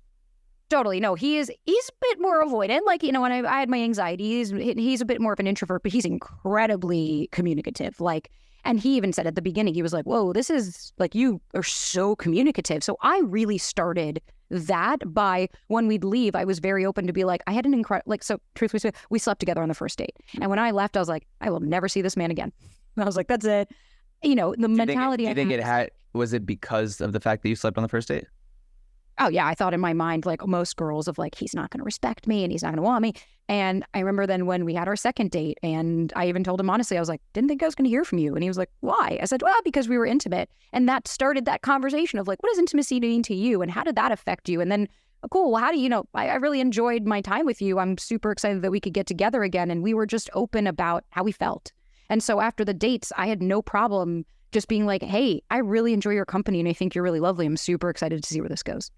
totally he's a bit more avoidant. Like, when I had my anxieties, he's a bit more of an introvert, but he's incredibly communicative. Like, and he even said at the beginning, he was like, whoa, this is like, you are so communicative. So I really started that by when we'd leave, I was very open to be like, I had an incredible, like, so truthfully, we slept together on the first date. And when I left, I was like, I will never see this man again. And I was like, that's it. You know, the mentality. Do you think was it because of the fact that you slept on the first date? Oh yeah, I thought in my mind, like most girls, of like, he's not going to respect me and he's not going to want me. And I remember then when we had our second date, and I even told him honestly, I was like, didn't think I was going to hear from you. And he was like, why? I said, well, because we were intimate. And that started that conversation of like, what does intimacy mean to you? And how did that affect you? And then, oh, cool, well, how do you know? I really enjoyed my time with you. I'm super excited that we could get together again. And we were just open about how we felt. And so after the dates, I had no problem just being like, hey, I really enjoy your company and I think you're really lovely. I'm super excited to see where this goes.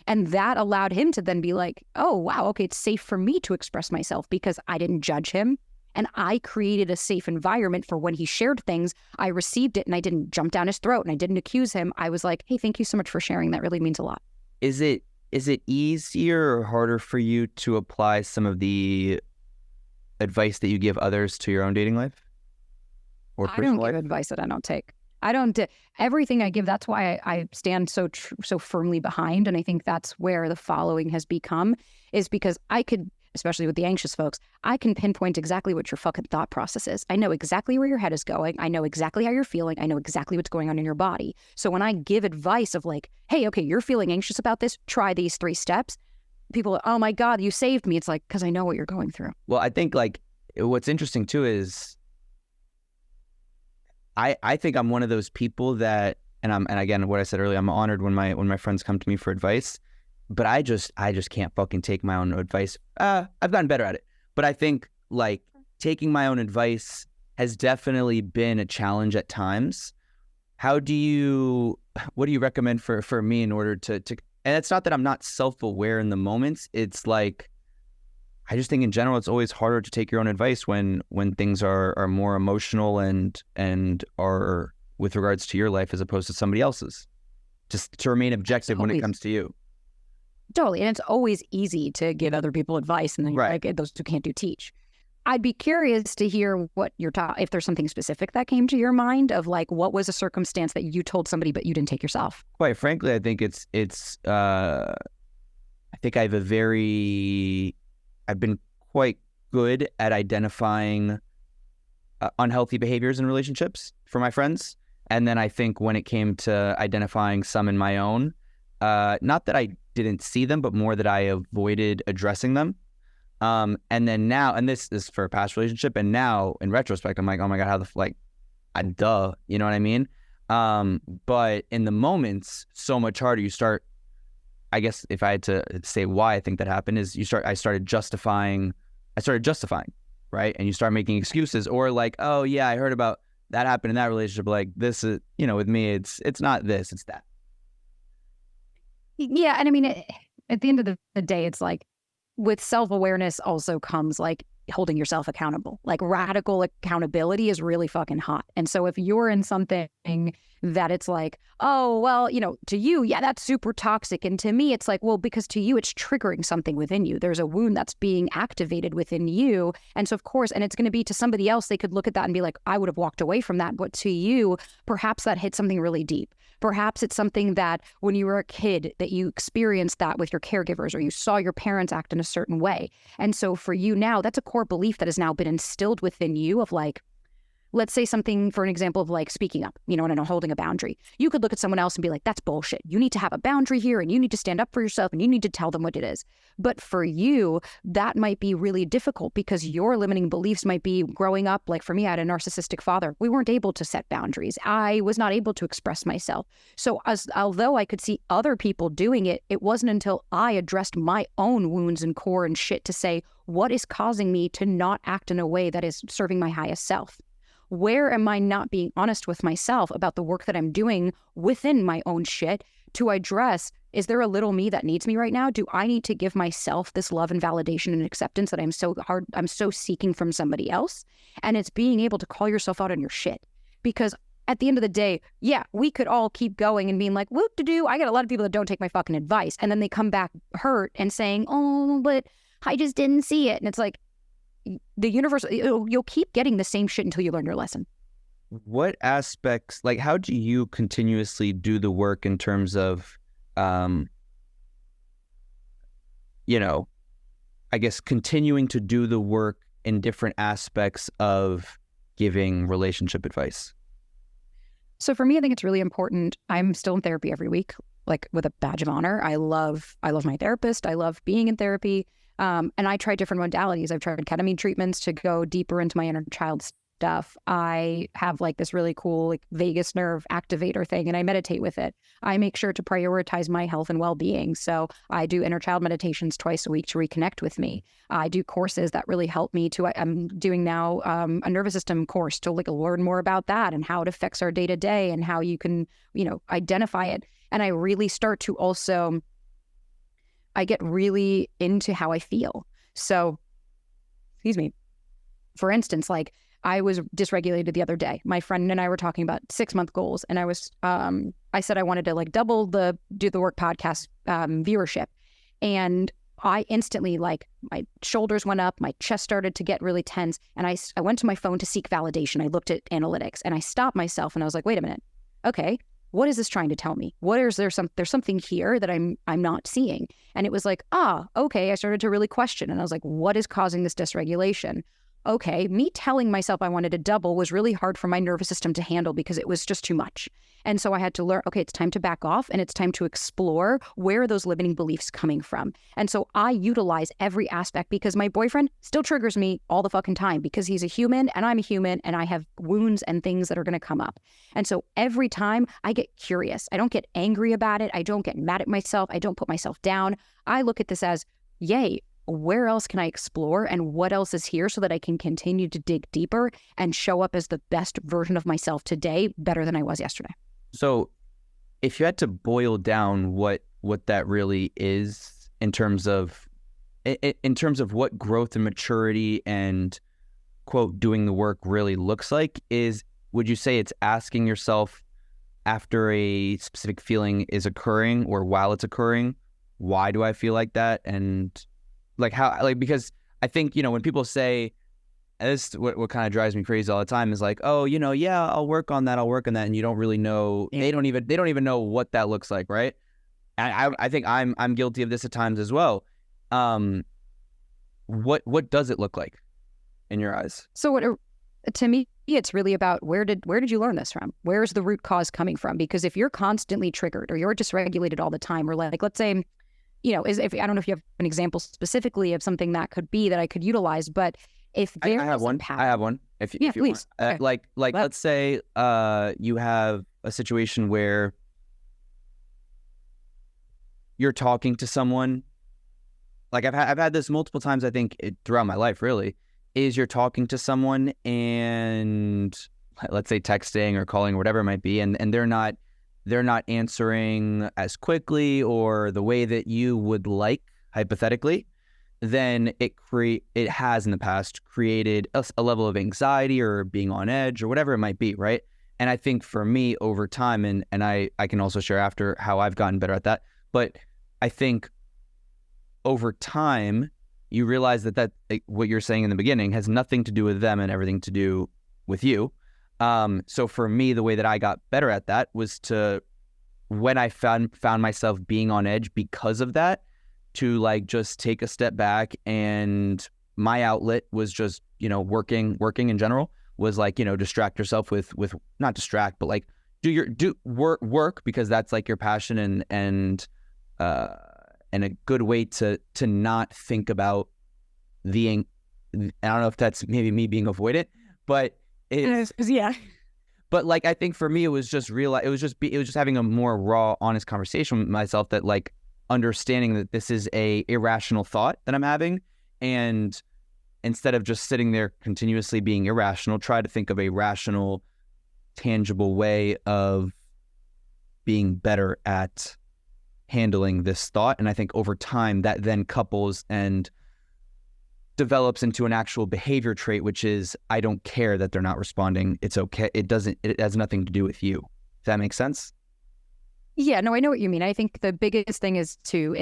And that allowed him to then be like, oh, wow, okay, it's safe for me to express myself because I didn't judge him. And I created a safe environment for when he shared things, I received it and I didn't jump down his throat and I didn't accuse him. I was like, hey, thank you so much for sharing. That really means a lot. Is it easier or harder for you to apply some of the advice that you give others to your own dating life? Or I don't give advice that I don't take. I don't, everything I give, that's why I stand so firmly behind. And I think that's where the following has become, is because I could, especially with the anxious folks, I can pinpoint exactly what your fucking thought process is. I know exactly where your head is going. I know exactly how you're feeling. I know exactly what's going on in your body. So when I give advice of like, hey, okay, you're feeling anxious about this, try these 3 steps. People are, oh my God, you saved me. It's like, because I know what you're going through. Well, I think like what's interesting too is I think I'm one of those people that, and again, what I said earlier, I'm honored when my friends come to me for advice, but I just can't fucking take my own advice. I've gotten better at it, but I think like taking my own advice has definitely been a challenge at times. What do you recommend for me in order to, and it's not that I'm not self-aware in the moments. It's like, I just think in general, it's always harder to take your own advice when things are more emotional and are with regards to your life as opposed to somebody else's. Just to remain objective when it comes to you. Totally. And it's always easy to give other people advice and then you're like, those who can't do teach. I'd be curious to hear what if there's something specific that came to your mind of like, what was a circumstance that you told somebody but you didn't take yourself? Quite frankly, I think I think I've been quite good at identifying unhealthy behaviors in relationships for my friends. And then I think when it came to identifying some in my own, not that I didn't see them, but more that I avoided addressing them. And then now, and this is for a past relationship, and now in retrospect, I'm like, oh my God, duh, you know what I mean? But in the moments, so much harder. You start, I guess if I had to say why I think that happened is I started justifying, right? And you start making excuses or like, oh yeah, I heard about that happened in that relationship. Like this is, with me, it's not this, it's that. Yeah. And I mean, at the end of the day, it's like with self-awareness also comes like holding yourself accountable. Like radical accountability is really fucking hot. And so if you're in something that it's like, oh, well, to you, yeah, that's super toxic. And to me, it's like, well, because to you, it's triggering something within you. There's a wound that's being activated within you. And so, of course, and it's going to be to somebody else, they could look at that and be like, I would have walked away from that. But to you, perhaps that hit something really deep. Perhaps it's something that when you were a kid that you experienced that with your caregivers or you saw your parents act in a certain way. And so for you now, that's a core belief that has now been instilled within you of like, let's say something for an example of like speaking up, and holding a boundary. You could look at someone else and be like, that's bullshit. You need to have a boundary here and you need to stand up for yourself and you need to tell them what it is. But for you, that might be really difficult because your limiting beliefs might be growing up. Like for me, I had a narcissistic father. We weren't able to set boundaries. I was not able to express myself. So although I could see other people doing it, it wasn't until I addressed my own wounds and core and shit to say, what is causing me to not act in a way that is serving my highest self? Where am I not being honest with myself about the work that I'm doing within my own shit to address, is there a little me that needs me right now? Do I need to give myself this love and validation and acceptance that I'm so seeking from somebody else? And it's being able to call yourself out on your shit. Because at the end of the day, yeah, we could all keep going and being like, whoop-de-doo, I got a lot of people that don't take my fucking advice. And then they come back hurt and saying, oh, but I just didn't see it. And it's like, the universe, you'll keep getting the same shit until you learn your lesson. What aspects, like how do you continuously do the work in terms of you know, I guess continuing to do the work in different aspects of giving relationship advice? So for me, I think it's really important. I'm still in therapy every week, like with a badge of honor. I love my therapist. I love being in therapy. And I try different modalities. I've tried ketamine treatments to go deeper into my inner child stuff. I have like this really cool like vagus nerve activator thing, and I meditate with it. I make sure to prioritize my health and well-being. So I do inner child meditations twice a week to reconnect with me. I do courses that really help me to, I'm doing now a nervous system course to like learn more about that and how it affects our day to day and how you can, identify it. And I really start to also, I get really into how I feel. So, excuse me, for instance, like I was dysregulated the other day. My friend and I were talking about 6-month goals, and I said I wanted to like double the Do the Work podcast viewership. And I instantly, like, my shoulders went up, my chest started to get really tense, and I went to my phone to seek validation. I looked at analytics, and I stopped myself, and I was like, wait a minute, okay, what is this trying to tell me? There's something here that I'm not seeing. And it was like, okay. I started to really question, and I was like, what is causing this dysregulation? Okay, me telling myself I wanted to double was really hard for my nervous system to handle because it was just too much. And so I had to learn, okay, it's time to back off and it's time to explore where are those limiting beliefs coming from. And so I utilize every aspect because my boyfriend still triggers me all the fucking time because he's a human and I'm a human and I have wounds and things that are going to come up. And so every time I get curious, I don't get angry about it. I don't get mad at myself. I don't put myself down. I look at this as, yay, where else can I explore and what else is here so that I can continue to dig deeper and show up as the best version of myself today, better than I was yesterday. So if you had to boil down what that really is in terms of what growth and maturity and quote doing the work really looks like, would you say it's asking yourself after a specific feeling is occurring or while it's occurring, why do I feel like that? And because I think, when people say, this, what kind of drives me crazy all the time is like, oh, yeah, I'll work on that. And you don't really know, they don't even know what that looks like. Right. And I think I'm guilty of this at times as well. What does it look like in your eyes? So to me, it's really about where did you learn this from? Where's the root cause coming from? Because if you're constantly triggered or you're dysregulated all the time, or like let's say, if I don't know if you have an example specifically of something that could be that I could utilize, but if there I have one. If you please. Want. Okay. Let's say you have a situation where you're talking to someone. Like I've had this multiple times. I think throughout my life, really, is you're talking to someone and let's say texting or calling or whatever it might be, and they're not answering as quickly or the way that you would like, hypothetically, then it has in the past created a level of anxiety or being on edge or whatever it might be, right? And I think for me over time, and I can also share after how I've gotten better at that, but I think over time, you realize that what you're saying in the beginning has nothing to do with them and everything to do with you. So for me, the way that I got better at that was when I found myself being on edge because of that, to like just take a step back, and my outlet was just, working in general was like, distract yourself with not distract, but like do work because that's like your passion and a good way to not think about I don't know if that's maybe me being avoidant, but yeah. But like, I think for me, it was just having a more raw, honest conversation with myself, that like understanding that this is a irrational thought that I'm having. And instead of just sitting there continuously being irrational, try to think of a rational, tangible way of being better at handling this thought. And I think over time that then couples and develops into an actual behavior trait, which is, I don't care that they're not responding. It's okay. It has nothing to do with you. Does that make sense? Yeah, no, I know what you mean. I think the biggest thing is to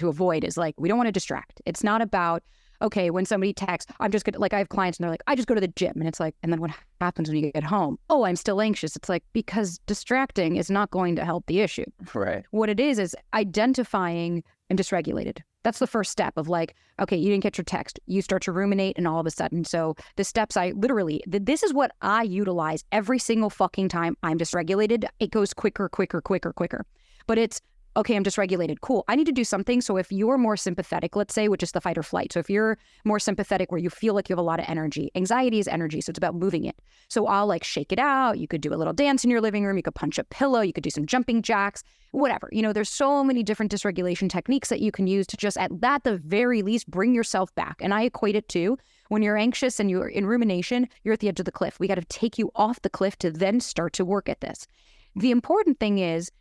avoid is like, we don't want to distract. It's not about, okay, when somebody texts, I'm just gonna, like, I have clients and they're like, I just go to the gym, and it's like, and then what happens when you get home? Oh, I'm still anxious. It's like, because distracting is not going to help the issue. Right. What it is identifying I'm dysregulated. That's the first step of like, okay, you didn't get your text. You start to ruminate, and all of a sudden, so the steps this is what I utilize every single fucking time I'm dysregulated. It goes quicker. But it's, okay, I'm dysregulated. Cool. I need to do something. So if you're more sympathetic, let's say, which is the fight or flight. So if you're more sympathetic where you feel like you have a lot of energy, anxiety is energy. So it's about moving it. So I'll like shake it out. You could do a little dance in your living room. You could punch a pillow. You could do some jumping jacks, whatever. There's so many different dysregulation techniques that you can use to just at the very least bring yourself back. And I equate it to when you're anxious and you're in rumination, you're at the edge of the cliff. We got to take you off the cliff to then start to work at this. The important thing is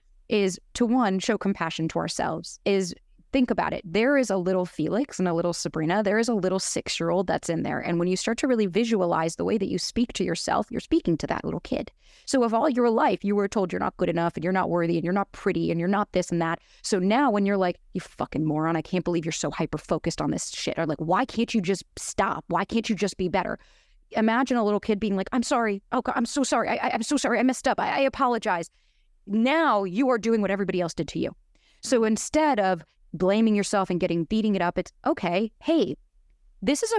to one, show compassion to ourselves, is think about it. There is a little Felix and a little Sabrina. There is a little 6-year-old that's in there. And when you start to really visualize the way that you speak to yourself, you're speaking to that little kid. So if all your life you were told you're not good enough and you're not worthy and you're not pretty and you're not this and that. So now when you're like, you fucking moron, I can't believe you're so hyper-focused on this shit. Or like, why can't you just stop? Why can't you just be better? Imagine a little kid being like, I'm sorry. Oh, God, I'm so sorry. I'm so sorry. I messed up. I apologize. Now you are doing what everybody else did to you. So instead of blaming yourself and beating it up, it's okay. Hey,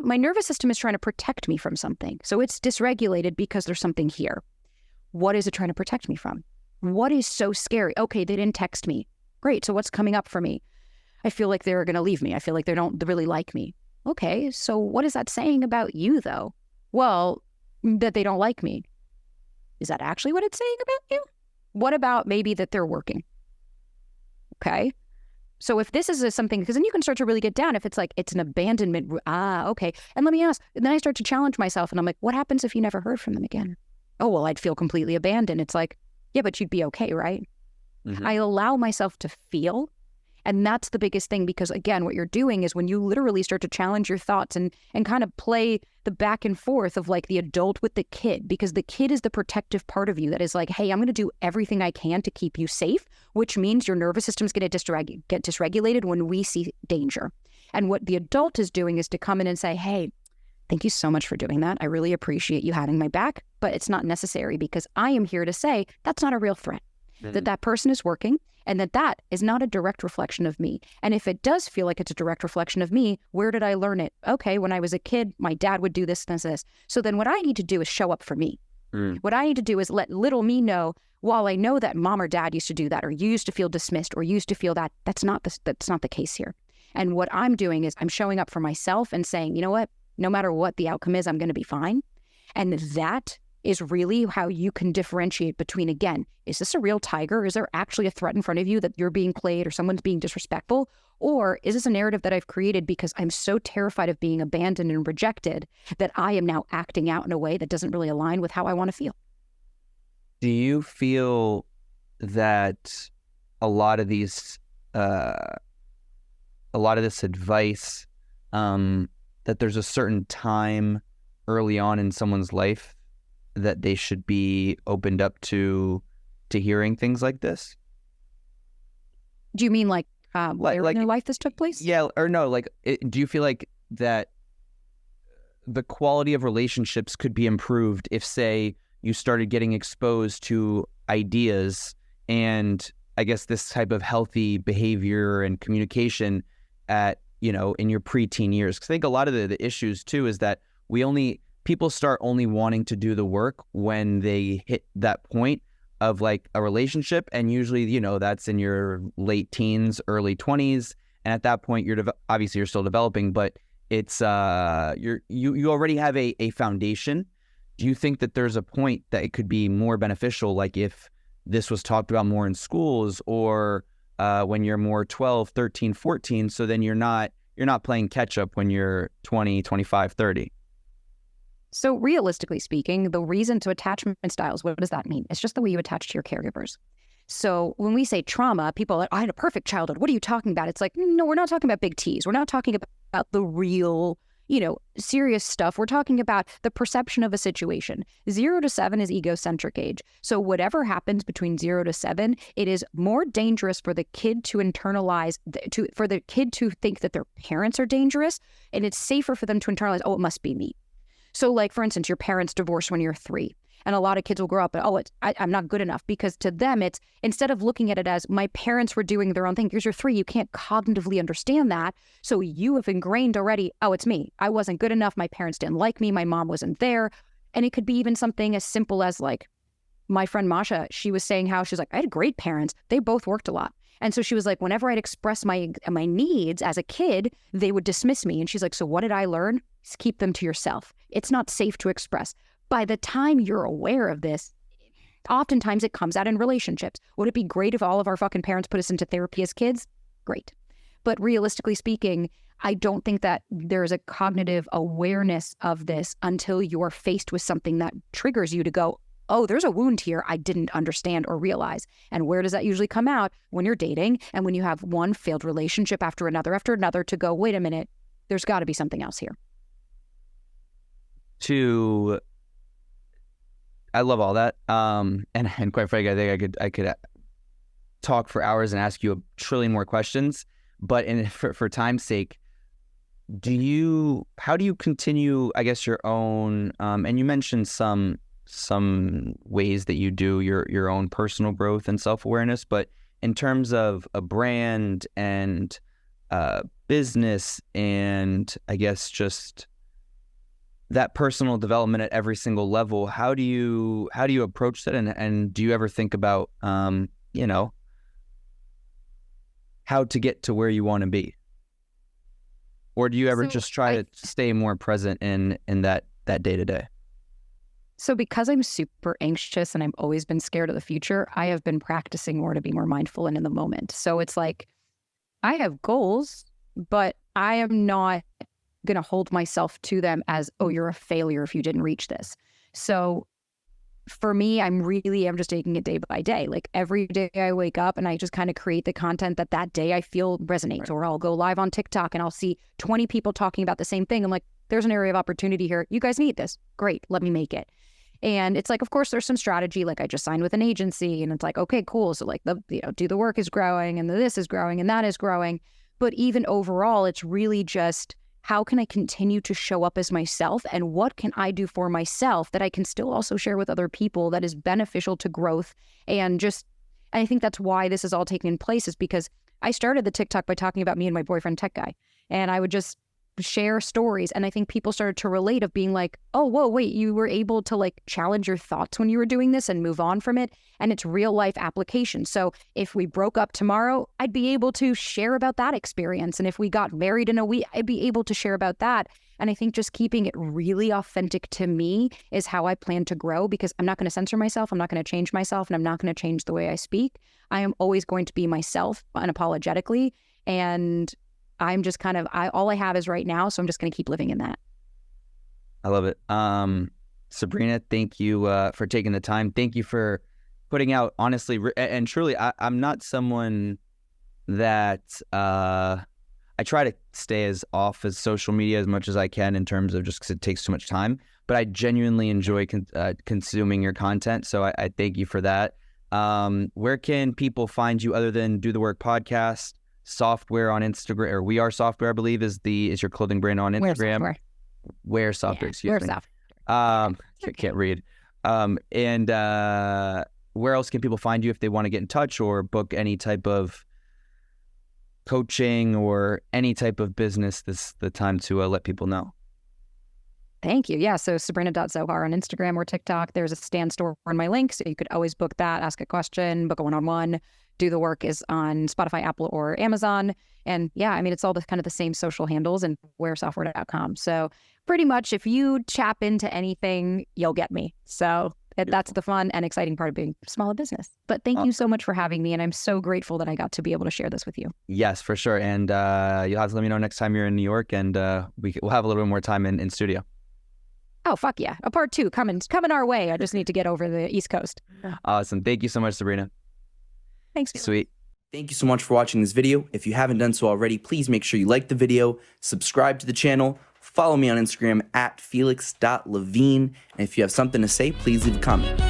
my nervous system is trying to protect me from something. So it's dysregulated because there's something here. What is it trying to protect me from? What is so scary? Okay, they didn't text me. Great. So what's coming up for me? I feel like they're going to leave me. I feel like they don't really like me. Okay. So what is that saying about you though? Well, that they don't like me. Is that actually what it's saying about you? What about maybe that they're working? Okay. So if this is something, because then you can start to really get down if it's like, it's an abandonment. Okay. And let me ask, and then I start to challenge myself and I'm like, what happens if you never heard from them again? Oh, well, I'd feel completely abandoned. It's like, yeah, but you'd be okay, right? Mm-hmm. I allow myself to feel. And that's the biggest thing, because again, what you're doing is when you literally start to challenge your thoughts and kind of play the back and forth of like the adult with the kid, because the kid is the protective part of you that is like, hey, I'm going to do everything I can to keep you safe, which means your nervous system is going to get dysregulated when we see danger. And what the adult is doing is to come in and say, hey, thank you so much for doing that. I really appreciate you having my back, but it's not necessary because I am here to say that's not a real threat. Mm-hmm. That person is working and that is not a direct reflection of me. And if it does feel like it's a direct reflection of me, where did I learn it? Okay, when I was a kid, my dad would do this, this. So then what I need to do is show up for me. What I need to do is let little me know, while I know that mom or dad used to do that or used to feel dismissed or used to feel that's not the case here. And what I'm doing is I'm showing up for myself and saying, you know what, no matter what the outcome is, I'm going to be fine. And that is really how you can differentiate between, again, is this a real tiger? Is there actually a threat in front of you that you're being played or someone's being disrespectful? Or is this a narrative that I've created because I'm so terrified of being abandoned and rejected that I am now acting out in a way that doesn't really align with how I want to feel? Do you feel that a lot of this advice, that there's a certain time early on in someone's life that they should be opened up to hearing things like this? Do you mean like in their life this took place? Yeah, or no, do you feel like that the quality of relationships could be improved if, say, you started getting exposed to ideas and I guess this type of healthy behavior and communication at, in your preteen years? Because I think a lot of the issues too is that people start only wanting to do the work when they hit that point of like a relationship. And usually, that's in your late teens, early 20s. And at that point, obviously you're still developing, but it's, you already have a foundation. Do you think that there's a point that it could be more beneficial? Like if this was talked about more in schools or when you're more 12, 13, 14, so then you're not playing catch up when you're 20, 25, 30. So realistically speaking, the reason to attachment styles, what does that mean? It's just the way you attach to your caregivers. So when we say trauma, people are like, I had a perfect childhood. What are you talking about? It's like, no, we're not talking about big T's. We're not talking about the real, serious stuff. We're talking about the perception of a situation. 0 to 7 is egocentric age. So whatever happens between 0 to 7, it is more dangerous for the kid to internalize, for the kid to think that their parents are dangerous. And it's safer for them to internalize, oh, it must be me. So like, for instance, your parents divorced when you're 3. And a lot of kids will grow up and, I'm not good enough, because to them, it's instead of looking at it as my parents were doing their own thing, because you're 3, you can't cognitively understand that. So you have ingrained already, it's me. I wasn't good enough. My parents didn't like me. My mom wasn't there. And it could be even something as simple as like my friend Masha, she was saying how she's like, I had great parents. They both worked a lot. And so she was like, whenever I'd express my needs as a kid, they would dismiss me. And she's like, so what did I learn? Is keep them to yourself. It's not safe to express. By the time you're aware of this, oftentimes it comes out in relationships. Would it be great if all of our fucking parents put us into therapy as kids? Great. But realistically speaking, I don't think that there's a cognitive awareness of this until you're faced with something that triggers you to go, oh, there's a wound here I didn't understand or realize. And where does that usually come out? When you're dating and when you have one failed relationship after another to go, wait a minute, there's got to be something else here. I love all that. And quite frankly, I think I could talk for hours and ask you a trillion more questions. But for time's sake, how do you continue, I guess, your own, and you mentioned some ways that you do your own personal growth and self-awareness, but in terms of a brand and business and I guess just that personal development at every single level, how do you approach that? And do you ever think about, how to get to where you want to be? Or do you ever just try to stay more present in that day to day? So because I'm super anxious and I've always been scared of the future, I have been practicing more to be more mindful and in the moment. So it's like, I have goals, but I am not going to hold myself to them as, oh, you're a failure if you didn't reach this. So for me, I'm just taking it day by day. Like every day I wake up and I just kind of create the content that day I feel resonates. Right. Or I'll go live on TikTok and I'll see 20 people talking about the same thing. I'm like, there's an area of opportunity here. You guys need this. Great. Let me make it. And it's like, of course, there's some strategy. Like I just signed with an agency and it's like, okay, cool. So like do the work is growing and this is growing and that is growing. But even overall, it's really just, how can I continue to show up as myself and what can I do for myself that I can still also share with other people that is beneficial to growth? And I think that's why this is all taking place, is because I started the TikTok by talking about me and my boyfriend tech guy. And I would just share stories. And I think people started to relate of being like, oh, whoa, wait, you were able to like challenge your thoughts when you were doing this and move on from it. And it's real life application. So if we broke up tomorrow, I'd be able to share about that experience. And if we got married in a week, I'd be able to share about that. And I think just keeping it really authentic to me is how I plan to grow, because I'm not going to censor myself. I'm not going to change myself, and I'm not going to change the way I speak. I am always going to be myself unapologetically. And I'm just all I have is right now. So I'm just going to keep living in that. I love it. Sabrina, thank you for taking the time. Thank you for putting out, honestly, and truly, I'm not someone that, I try to stay as off as social media as much as I can in terms of just because it takes too much time, but I genuinely enjoy consuming your content. So I thank you for that. Where can people find you other than Do the Work podcast? Software on Instagram, or We Are Software, I believe, is your clothing brand on Instagram. Wear Software, excuse me. Can't read. And where else can people find you if they want to get in touch or book any type of coaching or any type of business? This is the time to let people know. Thank you. Yeah. So Sabrina.Zohar on Instagram or TikTok. There's a Stan store on my link. So you could always book that, ask a question, book a one-on-one. Do the Work is on Spotify, Apple, or Amazon. And yeah, I mean, it's all the kind of the same social handles, and wearsoftware.com. So pretty much if you tap into anything, you'll get me. So that's the fun and exciting part of being a small business. But thank you so much for having me. And I'm so grateful that I got to be able to share this with you. Yes, for sure. And you'll have to let me know next time you're in New York, and we'll have a little bit more time in studio. Oh, fuck yeah. A part 2 coming our way. I just need to get over the East Coast. Awesome. Thank you so much, Sabrina. Thanks. Felix. Sweet. Thank you so much for watching this video. If you haven't done so already, please make sure you like the video, subscribe to the channel, follow me on Instagram at felix.levine. And if you have something to say, please leave a comment.